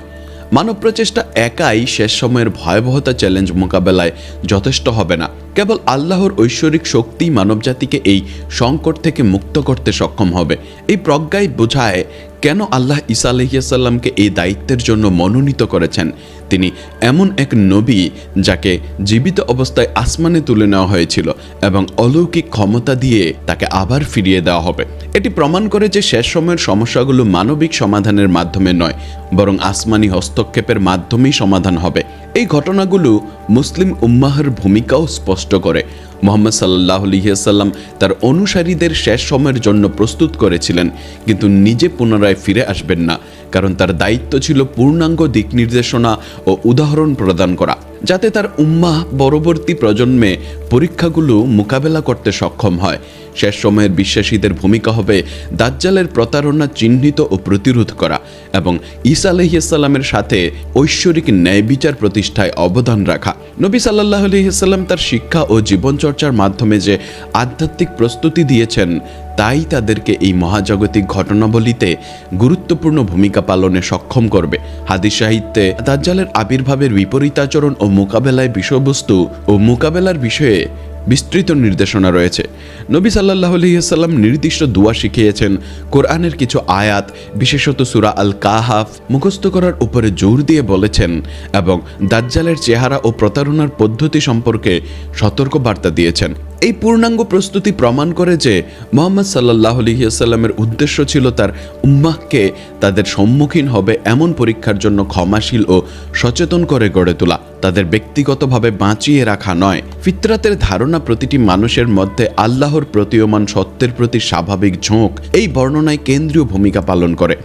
মানব প্রচেষ্টা একাই শেষ সময়ের ভয়াবহতা চ্যালেঞ্জ মোকাবেলায় যথেষ্ট হবে না। কেবল আল্লাহর ঐশ্বরিক শক্তি মানবজাতিকে এই সংকট থেকে মুক্ত করতে সক্ষম হবে। এই প্রজ্ঞাই বোঝায় কেন আল্লাহ ঈসা আলাইহিস সালামকে এই দায়িত্বের জন্য মনোনীত করেছেন। তিনি এমন এক নবী যাকে জীবিত অবস্থায় আসমানে তুলে নেওয়া হয়েছিল এবং অলৌকিক ক্ষমতা দিয়ে তাকে আবার ফিরিয়ে দেওয়া হবে। এটি প্রমাণ করে যে শেষ সময়ের সমস্যাগুলো মানবিক সমাধানের মাধ্যমে নয়, বরং আসমানি হস্তক্ষেপের মাধ্যমেই সমাধান হবে। এই ঘটনাগুলো মুসলিম উম্মাহের ভূমিকাও স্পষ্ট করে। মুহাম্মদ সাল্লাল্লাহু আলাইহি ওয়াসাল্লাম তার অনুসারীদের শেষ সময়ের জন্য প্রস্তুত করেছিলেন, কিন্তু নিজে পুনরায় ফিরে আসবেন না, কারণ তার দায়িত্ব ছিল পূর্ণাঙ্গ দিক নির্দেশনা ও উদাহরণ প্রদান করা, যাতে তার উম্মাহ পরবর্তী প্রজন্মে পরীক্ষাগুলো মোকাবেলা করতে সক্ষম হয়। শেষ সময়ের বিশ্বাসীদের ভূমিকা হবে দাজ্জালের প্রতারণা চিহ্নিত ও প্রতিরোধ করা এবং ঈসা আলাইহিস সালামের সাথে ঐশ্বরিক ন্যায় বিচার প্রতিষ্ঠায় অবদান রাখা। নবী সাল্লাল্লাহু আলাইহি সাল্লাম তার শিক্ষা ও জীবনচর্চার মাধ্যমে যে আধ্যাত্মিক প্রস্তুতি দিয়েছেন, তাই তাদেরকে এই মহাজাগতিক ঘটনাবলিতে গুরুত্বপূর্ণ ভূমিকা পালনে সক্ষম করবে। হাদিস সাহিত্যে দাজ্জালের আবির্ভাবের বিপরীতাচরণ ও মোকাবেলায় বিষয়বস্তু ও মোকাবেলার বিষয়ে বিস্তৃত নির্দেশনা রয়েছে। নবী সাল্লাল্লাহু আলাইহি ওয়াসাল্লাম নির্দিষ্ট দোয়া শিখিয়েছেন। কোরআনের কিছু আয়াত, বিশেষত সূরা আল কাহাফ মুখস্থ করার উপরে জোর দিয়ে বলেছেন এবং দাজ্জালের চেহারা ও প্রতারণার পদ্ধতি সম্পর্কে সতর্ক বার্তা দিয়েছেন। এই পূর্ণাঙ্গ প্রস্তুতি প্রমাণ করে যে মুহাম্মদ সাল্লাল্লাহু আলাইহি ওয়াসাল্লামের উদ্দেশ্য ছিল তার উম্মাহকে তাদের সম্মুখীন হবে এমন পরীক্ষার জন্য ক্ষমাশীল ও সচেতন করে গড়ে তোলা, তাদের ব্যক্তিগতভাবে বাঁচিয়ে রাখা নয়। ফিতরাতের ধারণা প্রতিটি মানুষের মধ্যে আল্লাহর প্রতীয়মান সত্যের প্রতি স্বাভাবিক ঝোঁক এই বর্ণনায় কেন্দ্রীয় ভূমিকা পালন করে।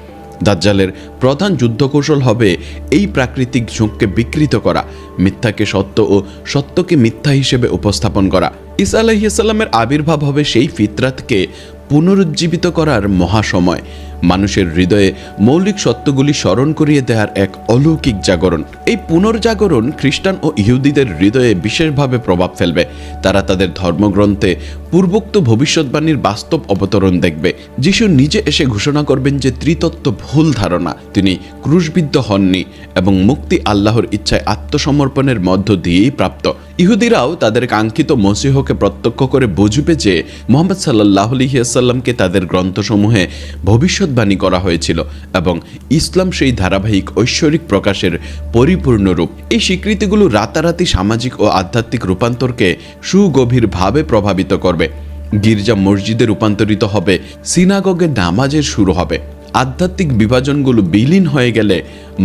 দাজ্জালের প্রধান যুদ্ধকৌশল হবে এই প্রাকৃতিক ঝোঁককে বিকৃত করা, মিথ্যাকে সত্য ও সত্যকে মিথ্যা হিসেবে উপস্থাপন করা। ঈসা আলাইহিস সালামের আবির্ভাব হবে সেই ফিতরাতকে পুনরুজ্জীবিত করার মহাসময়, মানুষের হৃদয়ে মৌলিক সত্যগুলি স্মরণ করিয়ে দেওয়ার এক অলৌকিক জাগরণ। এই পুনর্জাগরণ খ্রিস্টান ও ইহুদিদের হৃদয়ে বিশেষভাবে প্রভাব ফেলবে। তারা তাদের ধর্মগ্রন্থে পূর্বোক্ত ভবিষ্যৎবাণীর বাস্তব অবতরণ দেখবে। যিশু নিজে এসে ঘোষণা করবেন যে ত্রিতত্ত্ব ভুল ধারণা, তিনি ক্রুশবিদ্ধ হননি এবং মুক্তি আল্লাহর ইচ্ছায় আত্মসমর্পণের মধ্য দিয়েই প্রাপ্ত। ইহুদিরাও তাদের কাঙ্ক্ষিত মসীহকে প্রত্যক্ষ করে বুঝবে যে মুহাম্মদ সাল্লাল্লাহু আলাইহি ওয়াসাল্লামকে তাদের গ্রন্থসমূহে ভবিষ্যৎবাণী করা হয়েছিল এবং ইসলাম সেই ধারাবাহিক ঐশ্বরিক প্রকাশের পরিপূর্ণ রূপ। এই স্বীকৃতিগুলো রাতারাতি সামাজিক ও আধ্যাত্মিক রূপান্তরকে সুগভীরভাবে প্রভাবিত করবে। গির্জা মসজিদে রূপান্তরিত হবে, সিনাগগে নামাজের শুরু হবে। আধ্যাত্মিক বিভাজনগুলো বিলীন হয়ে গেলে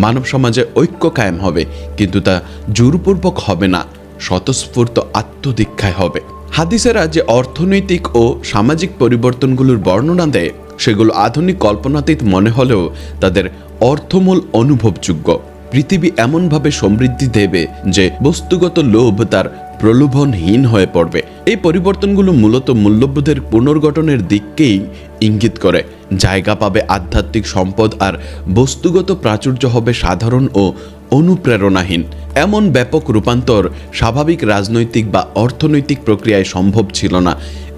মানব সমাজে ঐক্য কায়েম হবে, কিন্তু তা জোরপূর্বক হবে না, স্বতঃস্ফূর্ত আত্মদীক্ষায় হবে। হাদিসেরা যে অর্থনৈতিক ও সামাজিক পরিবর্তনগুলোর বর্ণনা দেয় সেগুলো আধুনিক কল্পনাতীত মনে হলেও তাদের অর্থমূল অনুভবযোগ্য। পৃথিবী এমনভাবে সমৃদ্ধি দেবে যে বস্তুগত লোভ তার প্রলোভনহীন হয়ে পড়বে। এই পরিবর্তনগুলো মূলত মূল্যবোধের পুনর্গঠনের দিককেই ইঙ্গিত করে। জায়গা পাবে আধ্যাত্মিক সম্পদ আর বস্তুগত প্রাচুর্য হবে সাধারণ ও অনুপ্রেরণাহীন। এমন ব্যাপক রূপান্তর স্বাভাবিক রাজনৈতিক বা অর্থনৈতিক প্রক্রিয়ায় সম্ভব ছিল না।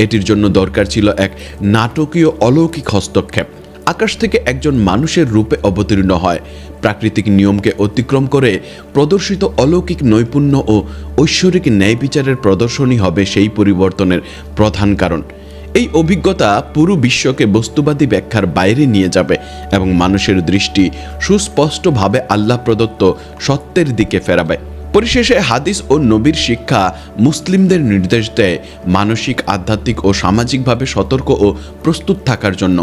এটির জন্য দরকার ছিল এক নাটকীয় অলৌকিক হস্তক্ষেপ। আকাশ থেকে একজন মানুষের রূপে অবতীর্ণ হয়, প্রাকৃতিক নিয়মকে অতিক্রম করে প্রদর্শিত অলৌকিক নৈপুণ্য ও ঐশ্বরিক ন্যায় বিচারের প্রদর্শনী হবে সেই পরিবর্তনের প্রধান কারণ। এই অভিজ্ঞতা পুরো বিশ্বকে বস্তুবাদী ব্যাখ্যার বাইরে নিয়ে যাবে এবং মানুষের দৃষ্টি সুস্পষ্টভাবে আল্লাহ প্রদত্ত সত্যের দিকে ফেরাবে। পরিশেষে হাদিস ও নবীর শিক্ষা মুসলিমদের নির্দেশ দেয় মানসিক, আধ্যাত্মিক ও সামাজিকভাবে সতর্ক ও প্রস্তুত থাকার জন্য,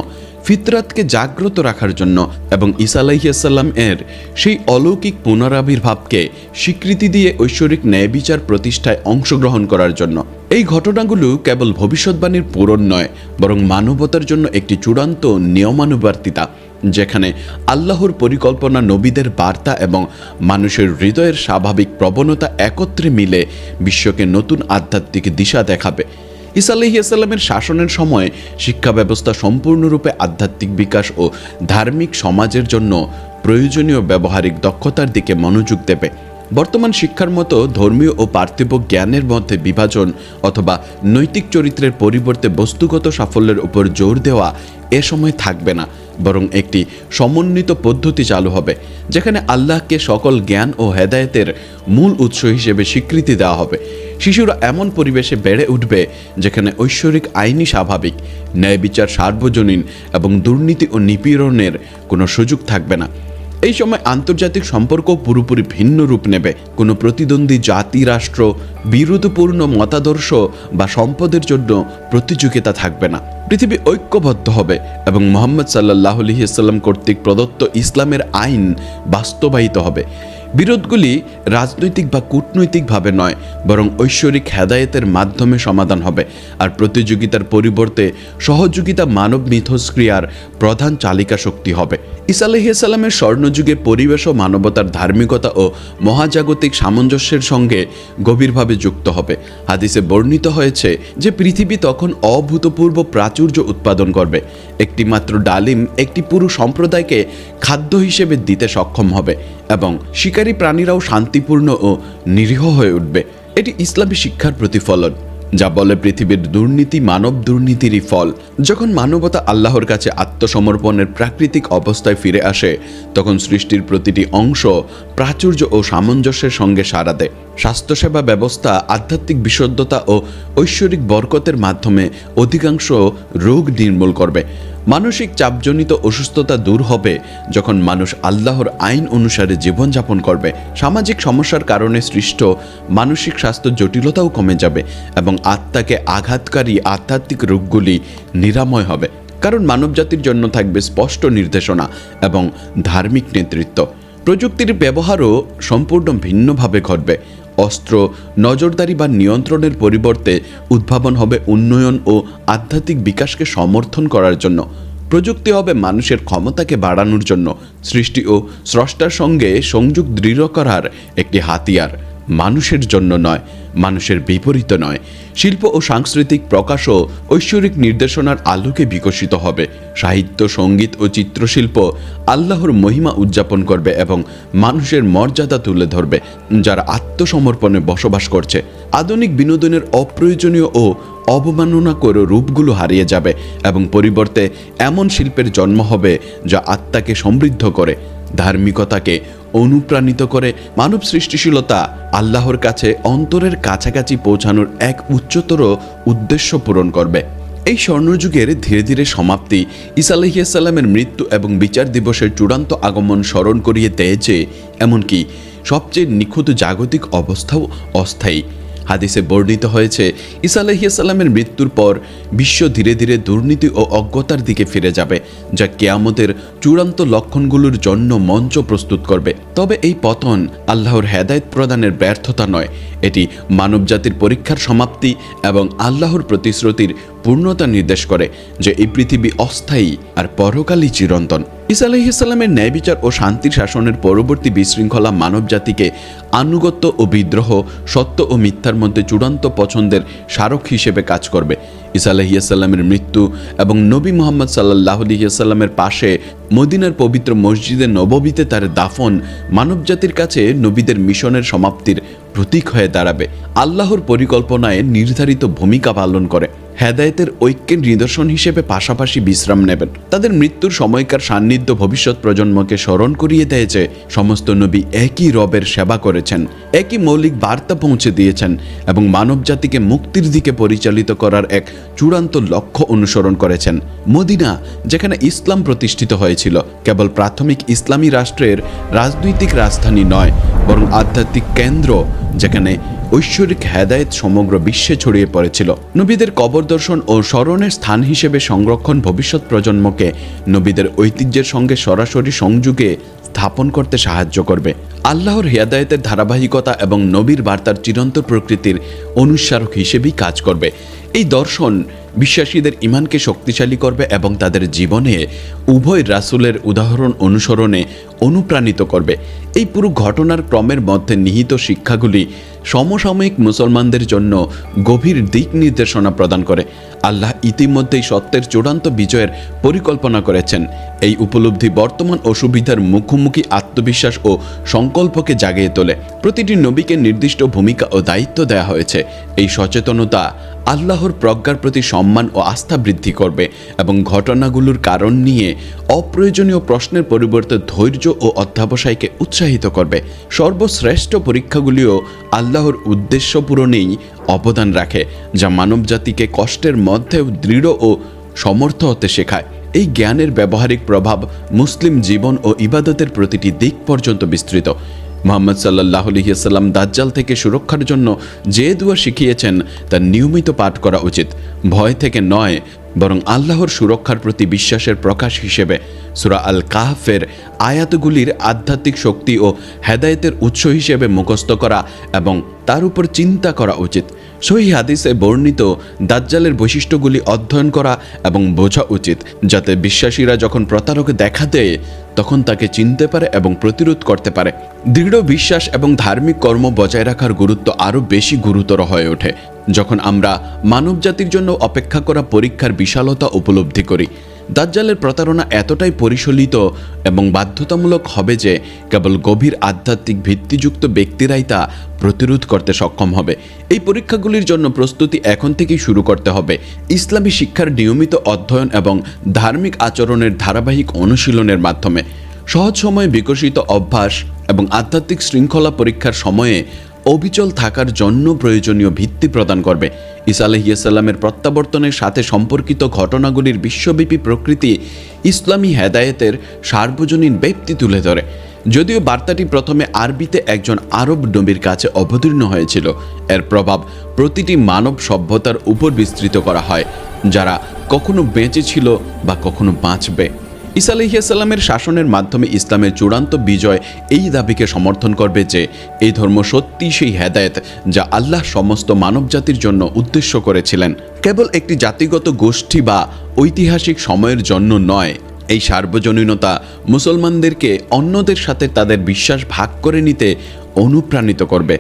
ফিতরাতকে জাগ্রত রাখার জন্য এবং ঈসা আলাইহিস সালাম এর সেই অলৌকিক পুনরাবির্ভাবকে স্বীকৃতি দিয়ে ঐশ্বরিক ন্যায় বিচার প্রতিষ্ঠায় অংশগ্রহণ করার জন্য। এই ঘটনাগুলো কেবল ভবিষ্যৎবাণীর পূরণ নয়, বরং মানবতার জন্য একটি চূড়ান্ত নিয়মানুবর্তিতা, যেখানে আল্লাহর পরিকল্পনা, নবীদের বার্তা এবং মানুষের হৃদয়ের স্বাভাবিক প্রবণতা একত্রে মিলে বিশ্বকে নতুন আধ্যাত্মিক দিশা দেখাবে। ঈসা আলাইহিস সালামের শাসনের সময় শিক্ষা ব্যবস্থা সম্পূর্ণরূপে আধ্যাত্মিক বিকাশ ও ধার্মিক সমাজের জন্য প্রয়োজনীয় ব্যবহারিক দক্ষতার দিকে মনোযোগ দেবে। বর্তমান শিক্ষার মতো ধর্মীয় ও পার্থিব জ্ঞানের মধ্যে বিভাজন অথবা নৈতিক চরিত্রের পরিবর্তে বস্তুগত সাফল্যের উপর জোর দেওয়া এ সময় থাকবে না, বরং একটি সমন্বিত পদ্ধতি চালু হবে, যেখানে আল্লাহকে সকল জ্ঞান ও হেদায়েতের মূল উৎস হিসেবে স্বীকৃতি দেওয়া হবে। শিশুরা এমন পরিবেশে বেড়ে উঠবে যেখানে ঐশ্বরিক আইনি স্বাভাবিক, ন্যায় বিচার সার্বজনীন এবং দুর্নীতি ও নিপীড়নের কোনো সুযোগ থাকবে না। এই সময় আন্তর্জাতিক সম্পর্ক পুরোপুরি ভিন্ন রূপ নেবে। কোনো প্রতিদ্বন্দ্বী জাতি, রাষ্ট্র, বিরোধপূর্ণ মতাদর্শ বা সম্পদের জন্য প্রতিযোগিতা থাকবে না। পৃথিবী ঐক্যবদ্ধ হবে এবং মুহাম্মদ সাল্লাল্লাহু আলাইহি ওয়াসাল্লাম কর্তৃক প্রদত্ত ইসলামের আইন বাস্তবায়িত হবে। বিরোধগুলি রাজনৈতিক বা কূটনৈতিকভাবে নয়, বরং ঐশ্বরিক হেদায়েতের মাধ্যমে সমাধান হবে। আর প্রতিযোগিতার পরিবর্তে সহযোগিতা মানব মিথস্ক্রিয়ার প্রধান চালিকা শক্তি হবে। ঈসা আলাইহিস সালামের স্বর্ণযুগে পরিবেশ ও মানবতার ধার্মিকতা ও মহাজাগতিক সামঞ্জস্যের সঙ্গে গভীরভাবে যুক্ত হবে। হাদিসে বর্ণিত হয়েছে যে পৃথিবী তখন অভূতপূর্ব প্রাচুর্য উৎপাদন করবে। একটি মাত্র ডালিম একটি পুরো সম্প্রদায়কে খাদ্য হিসেবে দিতে সক্ষম হবে এবং শিকারী প্রাণীরাও শান্তিপূর্ণ ও নিরীহ হয়ে উঠবে। এটি ইসলামী শিক্ষার প্রতিফলন, যা বলে পৃথিবীর দুর্নীতি মানব দুর্নীতিরই ফল। যখন মানবতা আল্লাহর কাছে আত্মসমর্পণের প্রাকৃতিক অবস্থায় ফিরে আসে, তখন সৃষ্টির প্রতিটি অংশ প্রাচুর্য ও সামঞ্জস্যের সঙ্গে সাড়া দেয়। স্বাস্থ্যসেবা ব্যবস্থা আধ্যাত্মিক বিশুদ্ধতা ও ঐশ্বরিক বরকতের মাধ্যমে অধিকাংশ রোগ নির্মূল করবে। মানসিক চাপজনিত অসুস্থতা দূর হবে যখন মানুষ আল্লাহর আইন অনুসারে জীবনযাপন করবে। সামাজিক সমস্যার কারণে সৃষ্ট মানসিক স্বাস্থ্য জটিলতাও কমে যাবে এবং আত্মাকে আঘাতকারী আধ্যাত্মিক রোগগুলি নিরাময় হবে, কারণ মানবজাতির জন্য থাকবে স্পষ্ট নির্দেশনা এবং ধার্মিক নেতৃত্ব। প্রযুক্তির ব্যবহারও সম্পূর্ণ ভিন্নভাবে ঘটবে। অস্ত্র, নজরদারি বা নিয়ন্ত্রণের পরিবর্তে উদ্ভাবন হবে উন্নয়ন ও আধ্যাত্মিক বিকাশকে সমর্থন করার জন্য। প্রযুক্তি হবে মানুষের ক্ষমতাকে বাড়ানোর জন্য, সৃষ্টি ও স্রষ্টার সঙ্গে সংযোগ দৃঢ় করার একটি হাতিয়ার। মানুষের জন্য নয়, মানুষের বিপরীত নয়। শিল্প ও সাংস্কৃতিক প্রকাশও ঐশ্বরিক নির্দেশনার আলোকে বিকশিত হবে। সাহিত্য, সঙ্গীত ও চিত্রশিল্প আল্লাহর মহিমা উদযাপন করবে এবং মানুষের মর্যাদা তুলে ধরবে যারা আত্মসমর্পণে বসবাস করছে। আধুনিক বিনোদনের অপ্রয়োজনীয় ও অবমাননা করে রূপগুলো হারিয়ে যাবে এবং পরিবর্তে এমন শিল্পের জন্ম হবে যা আত্মাকে সমৃদ্ধ করে, ধার্মিকতাকে অনুপ্রাণিত করে, মানব সৃষ্টিশীলতা আল্লাহর কাছে অন্তরের কাছাকাছি পৌঁছানোর এক উচ্চতর উদ্দেশ্য পূরণ করবে। এই স্বর্ণযুগের ধীরে ধীরে সমাপ্তি ঈসা আলাইহিস সালামের মৃত্যু এবং বিচার দিবসের চূড়ান্ত আগমন স্মরণ করিয়ে দেয় যে এমনকি সবচেয়ে নিখুঁত জাগতিক অবস্থাও অস্থায়ী। হাদিসে বর্ণিত হয়েছে, ঈসা আলাইহিস সালামের মৃত্যুর পর বিশ্ব ধীরে ধীরে দুর্নীতি ও অজ্ঞতার দিকে ফিরে যাবে, যা কিয়ামতের চূড়ান্ত লক্ষণগুলোর জন্য মঞ্চ প্রস্তুত করবে। তবে এই পতন আল্লাহর হেদায়েত প্রদানের ব্যর্থতা নয়, এটি মানবজাতির পরীক্ষার সমাপ্তি এবং আল্লাহর প্রতিশ্রুতির পূর্ণতা নির্দেশ করে যে এই পৃথিবী অস্থায়ী আর পরকালই চিরন্তন। ঈসা আলাইহিস সালামের ন্যায় বিচার ও শান্তির শাসনের পরবর্তী বিশৃঙ্খলা মানবজাতিকে আনুগত্য ও বিদ্রোহ, সত্য ও মিথ্যার মধ্যে চূড়ান্ত পছন্দের স্মারক হিসেবে কাজ করবে। ঈসা আলাইহিস সালামের মৃত্যু এবং নবী মুহাম্মদ সাল্লাল্লাহু আলাইহি ওয়াসাল্লামের পাশে মদিনার পবিত্র মসজিদে নববীতে তার দাফন মানবজাতির কাছে নবীদের মিশনের সমাপ্তির প্রতীক হয়ে দাঁড়াবে। আল্লাহর পরিকল্পনায় নির্ধারিত ভূমিকা পালন করে হেদায়েতের ঐক্যের নিদর্শন হিসেবে পাশাপাশি বিশ্রাম নেবেন। তাদের মৃত্যুর সময়কার সান্নিধ্য ভবিষ্যৎ প্রজন্মকে স্মরণ করিয়ে দেয় যে সমস্ত নবী একই রবের সেবা করেছেন, একই মৌলিক বার্তা পৌঁছে দিয়েছেন এবং মানবজাতিকে মুক্তির দিকে পরিচালিত করার এক চূড়ান্ত লক্ষ্য অনুসরণ করেছেন। মদিনা, যেখানে ইসলাম প্রতিষ্ঠিত হয়েছিল, কেবল প্রাথমিক ইসলামী রাষ্ট্রের রাজনৈতিক রাজধানী নয়, বরং আধ্যাত্মিক কেন্দ্র যেখানে ঐশ্বরিক হেদায়েত সমগ্র বিশ্বে ছড়িয়ে পড়েছিল। নবীদের কবর দর্শন ও স্মরণের স্থান হিসেবে সংরক্ষণ ভবিষ্যৎ প্রজন্মকে নবীদের ঐতিহ্যের সঙ্গে সরাসরি সংযোগে স্থাপন করতে সাহায্য করবে। আল্লাহর হেদায়েতের ধারাবাহিকতা এবং নবীর বার্তার চিরন্তন প্রকৃতির অনুস্মারক হিসেবেই কাজ করবে। এই দর্শন বিশ্বাসীদের ঈমানকে শক্তিশালী করবে এবং তাদের জীবনে উভয় রাসূলের উদাহরণ অনুসরণে অনুপ্রাণিত করবে। এই পুরো ঘটনার ক্রমের মধ্যে নিহিত শিক্ষাগুলি সমসাময়িক মুসলমানদের জন্য গভীর দিক নির্দেশনা প্রদান করে। আল্লাহ ইতিমধ্যেই সত্যের চূড়ান্ত বিজয়ের পরিকল্পনা করেছেন। এই উপলব্ধি বর্তমান অসুবিধার মুখোমুখি আত্মবিশ্বাস ও সংকল্পকে জাগিয়ে তোলে। প্রতিটি নবীকে নির্দিষ্ট ভূমিকা ও দায়িত্ব দেওয়া হয়েছে। এই সচেতনতা আল্লাহর প্রজ্ঞার প্রতি সম্মান ও আস্থা বৃদ্ধি করবে এবং ঘটনাগুলোর কারণ নিয়ে অপ্রয়োজনীয় প্রশ্নের পরিবর্তে ধৈর্য ও অধ্যবসায়কে উৎসাহিত করবে। সর্বশ্রেষ্ঠ পরীক্ষাগুলিও আল্লাহর উদ্দেশ্য পূরণেই অবদান রাখে, যা মানবজাতিকে কষ্টের মধ্যেও দৃঢ় ও সমর্থ হতে শেখায়। এই জ্ঞানের ব্যবহারিক প্রভাব মুসলিম জীবন ও ইবাদতের প্রতিটি দিক পর্যন্ত বিস্তৃত। মুহাম্মদ সাল্লাল্লাহু আলাইহি ওয়াসাল্লাম দাজ্জাল থেকে সুরক্ষার জন্য যে দুয়া শিখিয়েছেন তা নিয়মিত পাঠ করা উচিত, ভয় থেকে নয় বরং আল্লাহর সুরক্ষার প্রতি বিশ্বাসের প্রকাশ হিসেবে। সূরা আল কাহফের আয়াতগুলির আধ্যাত্মিক শক্তি ও হেদায়েতের উৎস হিসেবে মুখস্থ করা এবং তার উপর চিন্তা করা উচিত। সহিহ হাদিসে বর্ণিত দাজ্জালের বৈশিষ্ট্যগুলি অধ্যয়ন করা এবং বোঝা উচিত, যাতে বিশ্বাসীরা যখন প্রতারক দেখা দেয় তখন তাকে চিনতে পারে এবং প্রতিরোধ করতে পারে। দৃঢ় বিশ্বাস এবং ধার্মিক কর্ম বজায় রাখার গুরুত্ব আরও বেশি গুরুতর হয়ে ওঠে যখন আমরা মানবজাতির জন্য অপেক্ষা করা পরীক্ষার বিশালতা উপলব্ধি করি। দাজ্জালের প্রতারণা এতটাই পরিশীলিত এবং বাধ্যতামূলক হবে যে কেবল গভীর আধ্যাত্মিক ভিত্তিযুক্ত ব্যক্তিরাই তা প্রতিরোধ করতে সক্ষম হবে। এই পরীক্ষাগুলির জন্য প্রস্তুতি এখন থেকেই শুরু করতে হবে। ইসলামী শিক্ষার নিয়মিত অধ্যয়ন এবং ধার্মিক আচরণের ধারাবাহিক অনুশীলনের মাধ্যমে সহজ সময়ে বিকশিত অভ্যাস এবং আধ্যাত্মিক শৃঙ্খলা পরীক্ষার সময়ে অবিচল থাকার জন্য প্রয়োজনীয় ভিত্তি প্রদান করবে। ঈসা আলাইহিসসালামের প্রত্যাবর্তনের সাথে সম্পর্কিত ঘটনাগুলির বিশ্বব্যাপী প্রকৃতি ইসলামী হেদায়েতের সার্বজনীন ব্যাপ্তি তুলে ধরে। যদিও বার্তাটি প্রথমে আরবিতে একজন আরব নবীর কাছে অবতীর্ণ হয়েছিল, এর প্রভাব প্রতিটি মানব সভ্যতার উপর বিস্তৃত করা হয়, যারা কখনো বেঁচে ছিল বা কখনো বাঁচবে। ঈসা আলাইহিসসালামের শাসনের মাধ্যমে ইসলামের চূড়ান্ত বিজয় এই দাবিকে সমর্থন করবে যে এই ধর্ম সত্যি সেই হেদায়েত যা আল্লাহ সমস্ত মানবজাতির জন্য উদ্দেশ্য করেছিলেন, কেবল একটি জাতিগত গোষ্ঠী বা ঐতিহাসিক সময়ের জন্য নয়। এই সার্বজনীনতা মুসলমানদেরকে অন্যদের সাথে তাদের বিশ্বাস ভাগ করে নিতে অনুপ্রাণিত করবে,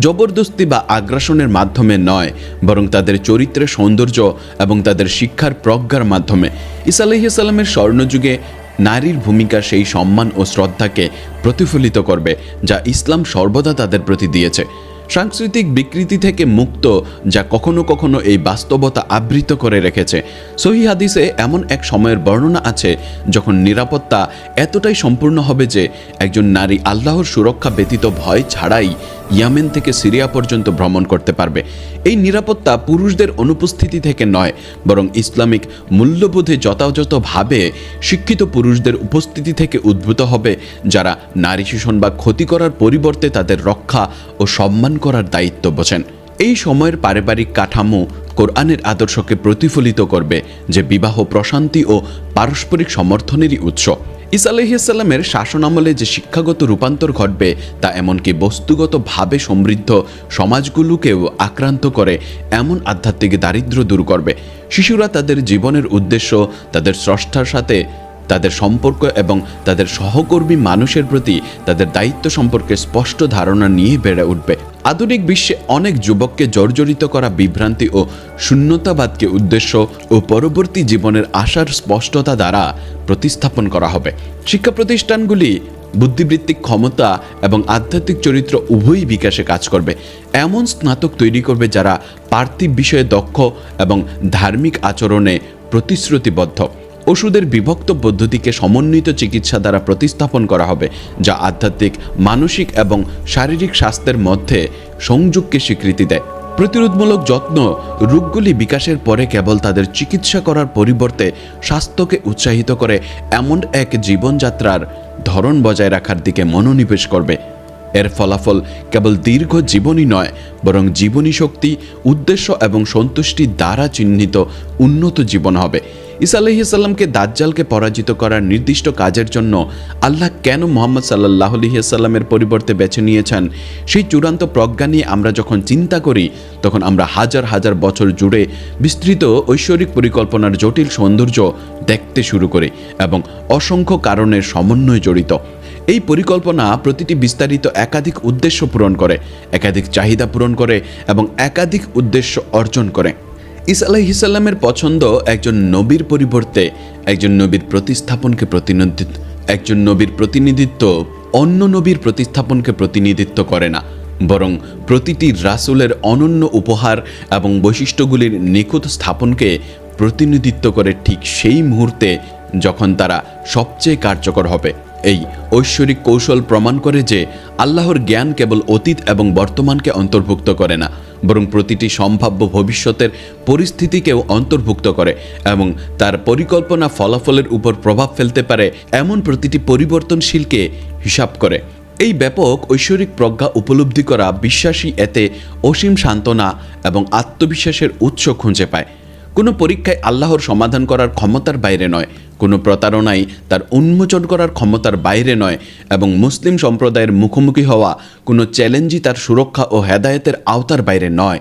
জবরদস্তি বা আগ্রাসনের মাধ্যমে নয়, বরং তাদের চরিত্রের সৌন্দর্য এবং তাদের শিক্ষার প্রজ্ঞার মাধ্যমে। ঈসা আলাইহিসসালামের স্বর্ণযুগে নারীর ভূমিকা সেই সম্মান ও শ্রদ্ধাকে প্রতিফলিত করবে যা ইসলাম সর্বদা তাদের প্রতি দিয়েছে। সাংস্কৃতিক বিকৃতি থেকে মুক্ত যা কখনো কখনো এই বাস্তবতা আবৃত করে রেখেছে। সহিহ হাদিসে এমন এক সময়ের বর্ণনা আছে যখন নিরাপত্তা এতটাই সম্পূর্ণ হবে যে একজন নারী আল্লাহর সুরক্ষা ব্যতীত ভয় ছাড়াই ইয়েমেন থেকে সিরিয়া পর্যন্ত ভ্রমণ করতে পারবে। এই নিরাপত্তা পুরুষদের অনুপস্থিতি থেকে নয়, বরং ইসলামিক মূল্যবোধে যথাযথভাবে শিক্ষিত পুরুষদের উপস্থিতি থেকে উদ্ভূত হবে, যারা নারী শোষণ বা ক্ষতি করার পরিবর্তে তাদের রক্ষা ও সম্মান করার দায়িত্ব বোঝেন। এই সময়ের পারিবারিক কাঠামো কোরআনের আদর্শকে প্রতিফলিত করবে, যে বিবাহ প্রশান্তি ও পারস্পরিক সমর্থনেরই উৎস। ঈসা আলাইহিসসালামের শাসনামলে যে শিক্ষাগত রূপান্তর ঘটবে তা এমনকি বস্তুগতভাবে সমৃদ্ধ সমাজগুলোকেও আক্রান্ত করে এমন আধ্যাত্মিক দারিদ্র্য দূর করবে। শিশুরা তাদের জীবনের উদ্দেশ্য, তাদের স্রষ্টার সাথে তাদের সম্পর্ক এবং তাদের সহকর্মী মানুষের প্রতি তাদের দায়িত্ব সম্পর্কে স্পষ্ট ধারণা নিয়ে বেড়ে উঠবে। আধুনিক বিশ্বে অনেক যুবককে জর্জরিত করা বিভ্রান্তি ও শূন্যতাবাদকে উদ্দেশ্য ও পরবর্তী জীবনের আশার স্পষ্টতা দ্বারা প্রতিস্থাপন করা হবে। শিক্ষা প্রতিষ্ঠানগুলি বুদ্ধিবৃত্তিক ক্ষমতা এবং আধ্যাত্মিক চরিত্র উভয়ই বিকাশে কাজ করবে। এমন স্নাতক তৈরি করবে যারা পার্থিব বিষয়ে দক্ষ এবং ধার্মিক আচরণে প্রতিশ্রুতিবদ্ধ। ওষুধের বিভক্ত পদ্ধতিকে সমন্বিত চিকিৎসা দ্বারা প্রতিস্থাপন করা হবে, যা আধ্যাত্মিক, মানসিক এবং শারীরিক স্বাস্থ্যের মধ্যে সংযোগকে স্বীকৃতি দেয়। প্রতিরোধমূলক যত্ন রোগগুলি বিকাশের পরে কেবল তাদের চিকিৎসা করার পরিবর্তে স্বাস্থ্যকে উৎসাহিত করে এমন এক জীবনযাত্রার ধরন বজায় রাখার দিকে মনোনিবেশ করবে। এর ফলাফল কেবল দীর্ঘ জীবনই নয়, বরং জীবনী শক্তি, উদ্দেশ্য এবং সন্তুষ্টি দ্বারা চিহ্নিত উন্নত জীবন হবে। ঈসা আলাইহিসসালামকে দাজ্জালকে পরাজিত করার নির্দিষ্ট কাজের জন্য আল্লাহ কেন মুহাম্মদ সাল্লাল্লাহু আলাইহি ওয়াসাল্লামের পরিবর্তে বেছে নিয়েছেন, সেই চূড়ান্ত প্রজ্ঞা নিয়ে আমরা যখন চিন্তা করি, তখন আমরা হাজার হাজার বছর জুড়ে বিস্তৃত ঐশ্বরিক পরিকল্পনার জটিল সৌন্দর্য দেখতে শুরু করি এবং অসংখ্য কারণের সমন্বয় জড়িত। এই পরিকল্পনা প্রতিটি বিস্তারিত একাধিক উদ্দেশ্য পূরণ করে, একাধিক চাহিদা পূরণ করে এবং একাধিক উদ্দেশ্য অর্জন করে। ঈসা আলাইহিসসালামের পছন্দ একজন নবীর পরিবর্তে একজন নবীর প্রতিনিধিত্ব অন্য নবীর প্রতিস্থাপনকে প্রতিনিধিত্ব করে না, বরং প্রতিটি রাসূলের অনন্য উপহার এবং বৈশিষ্ট্যগুলির নিখুঁত স্থাপনকে প্রতিনিধিত্ব করে ঠিক সেই মুহূর্তে যখন তারা সবচেয়ে কার্যকর হবে। এই ঐশ্বরিক কৌশল প্রমাণ করে যে আল্লাহর জ্ঞান কেবল অতীত এবং বর্তমানকে অন্তর্ভুক্ত করে না, বরং প্রতিটি সম্ভাব্য ভবিষ্যতের পরিস্থিতিকেও অন্তর্ভুক্ত করে এবং তার পরিকল্পনা ফলাফলের উপর প্রভাব ফেলতে পারে এমন প্রতিটি পরিবর্তনশীলকে হিসাব করে। এই ব্যাপক ঐশ্বরিক প্রজ্ঞা উপলব্ধি করা বিশ্বাসী এতে অসীম সান্ত্বনা এবং আত্মবিশ্বাসের উৎস খুঁজে পায়। কোনো পরীক্ষায় আল্লাহর সমাধান করার ক্ষমতার বাইরে নয়, কোনো প্রতারণাই তার উন্মোচন করার ক্ষমতার বাইরে নয় এবং মুসলিম সম্প্রদায়ের মুখোমুখি হওয়া কোনো চ্যালেঞ্জই তার সুরক্ষা ও হেদায়েতের আওতার বাইরে নয়।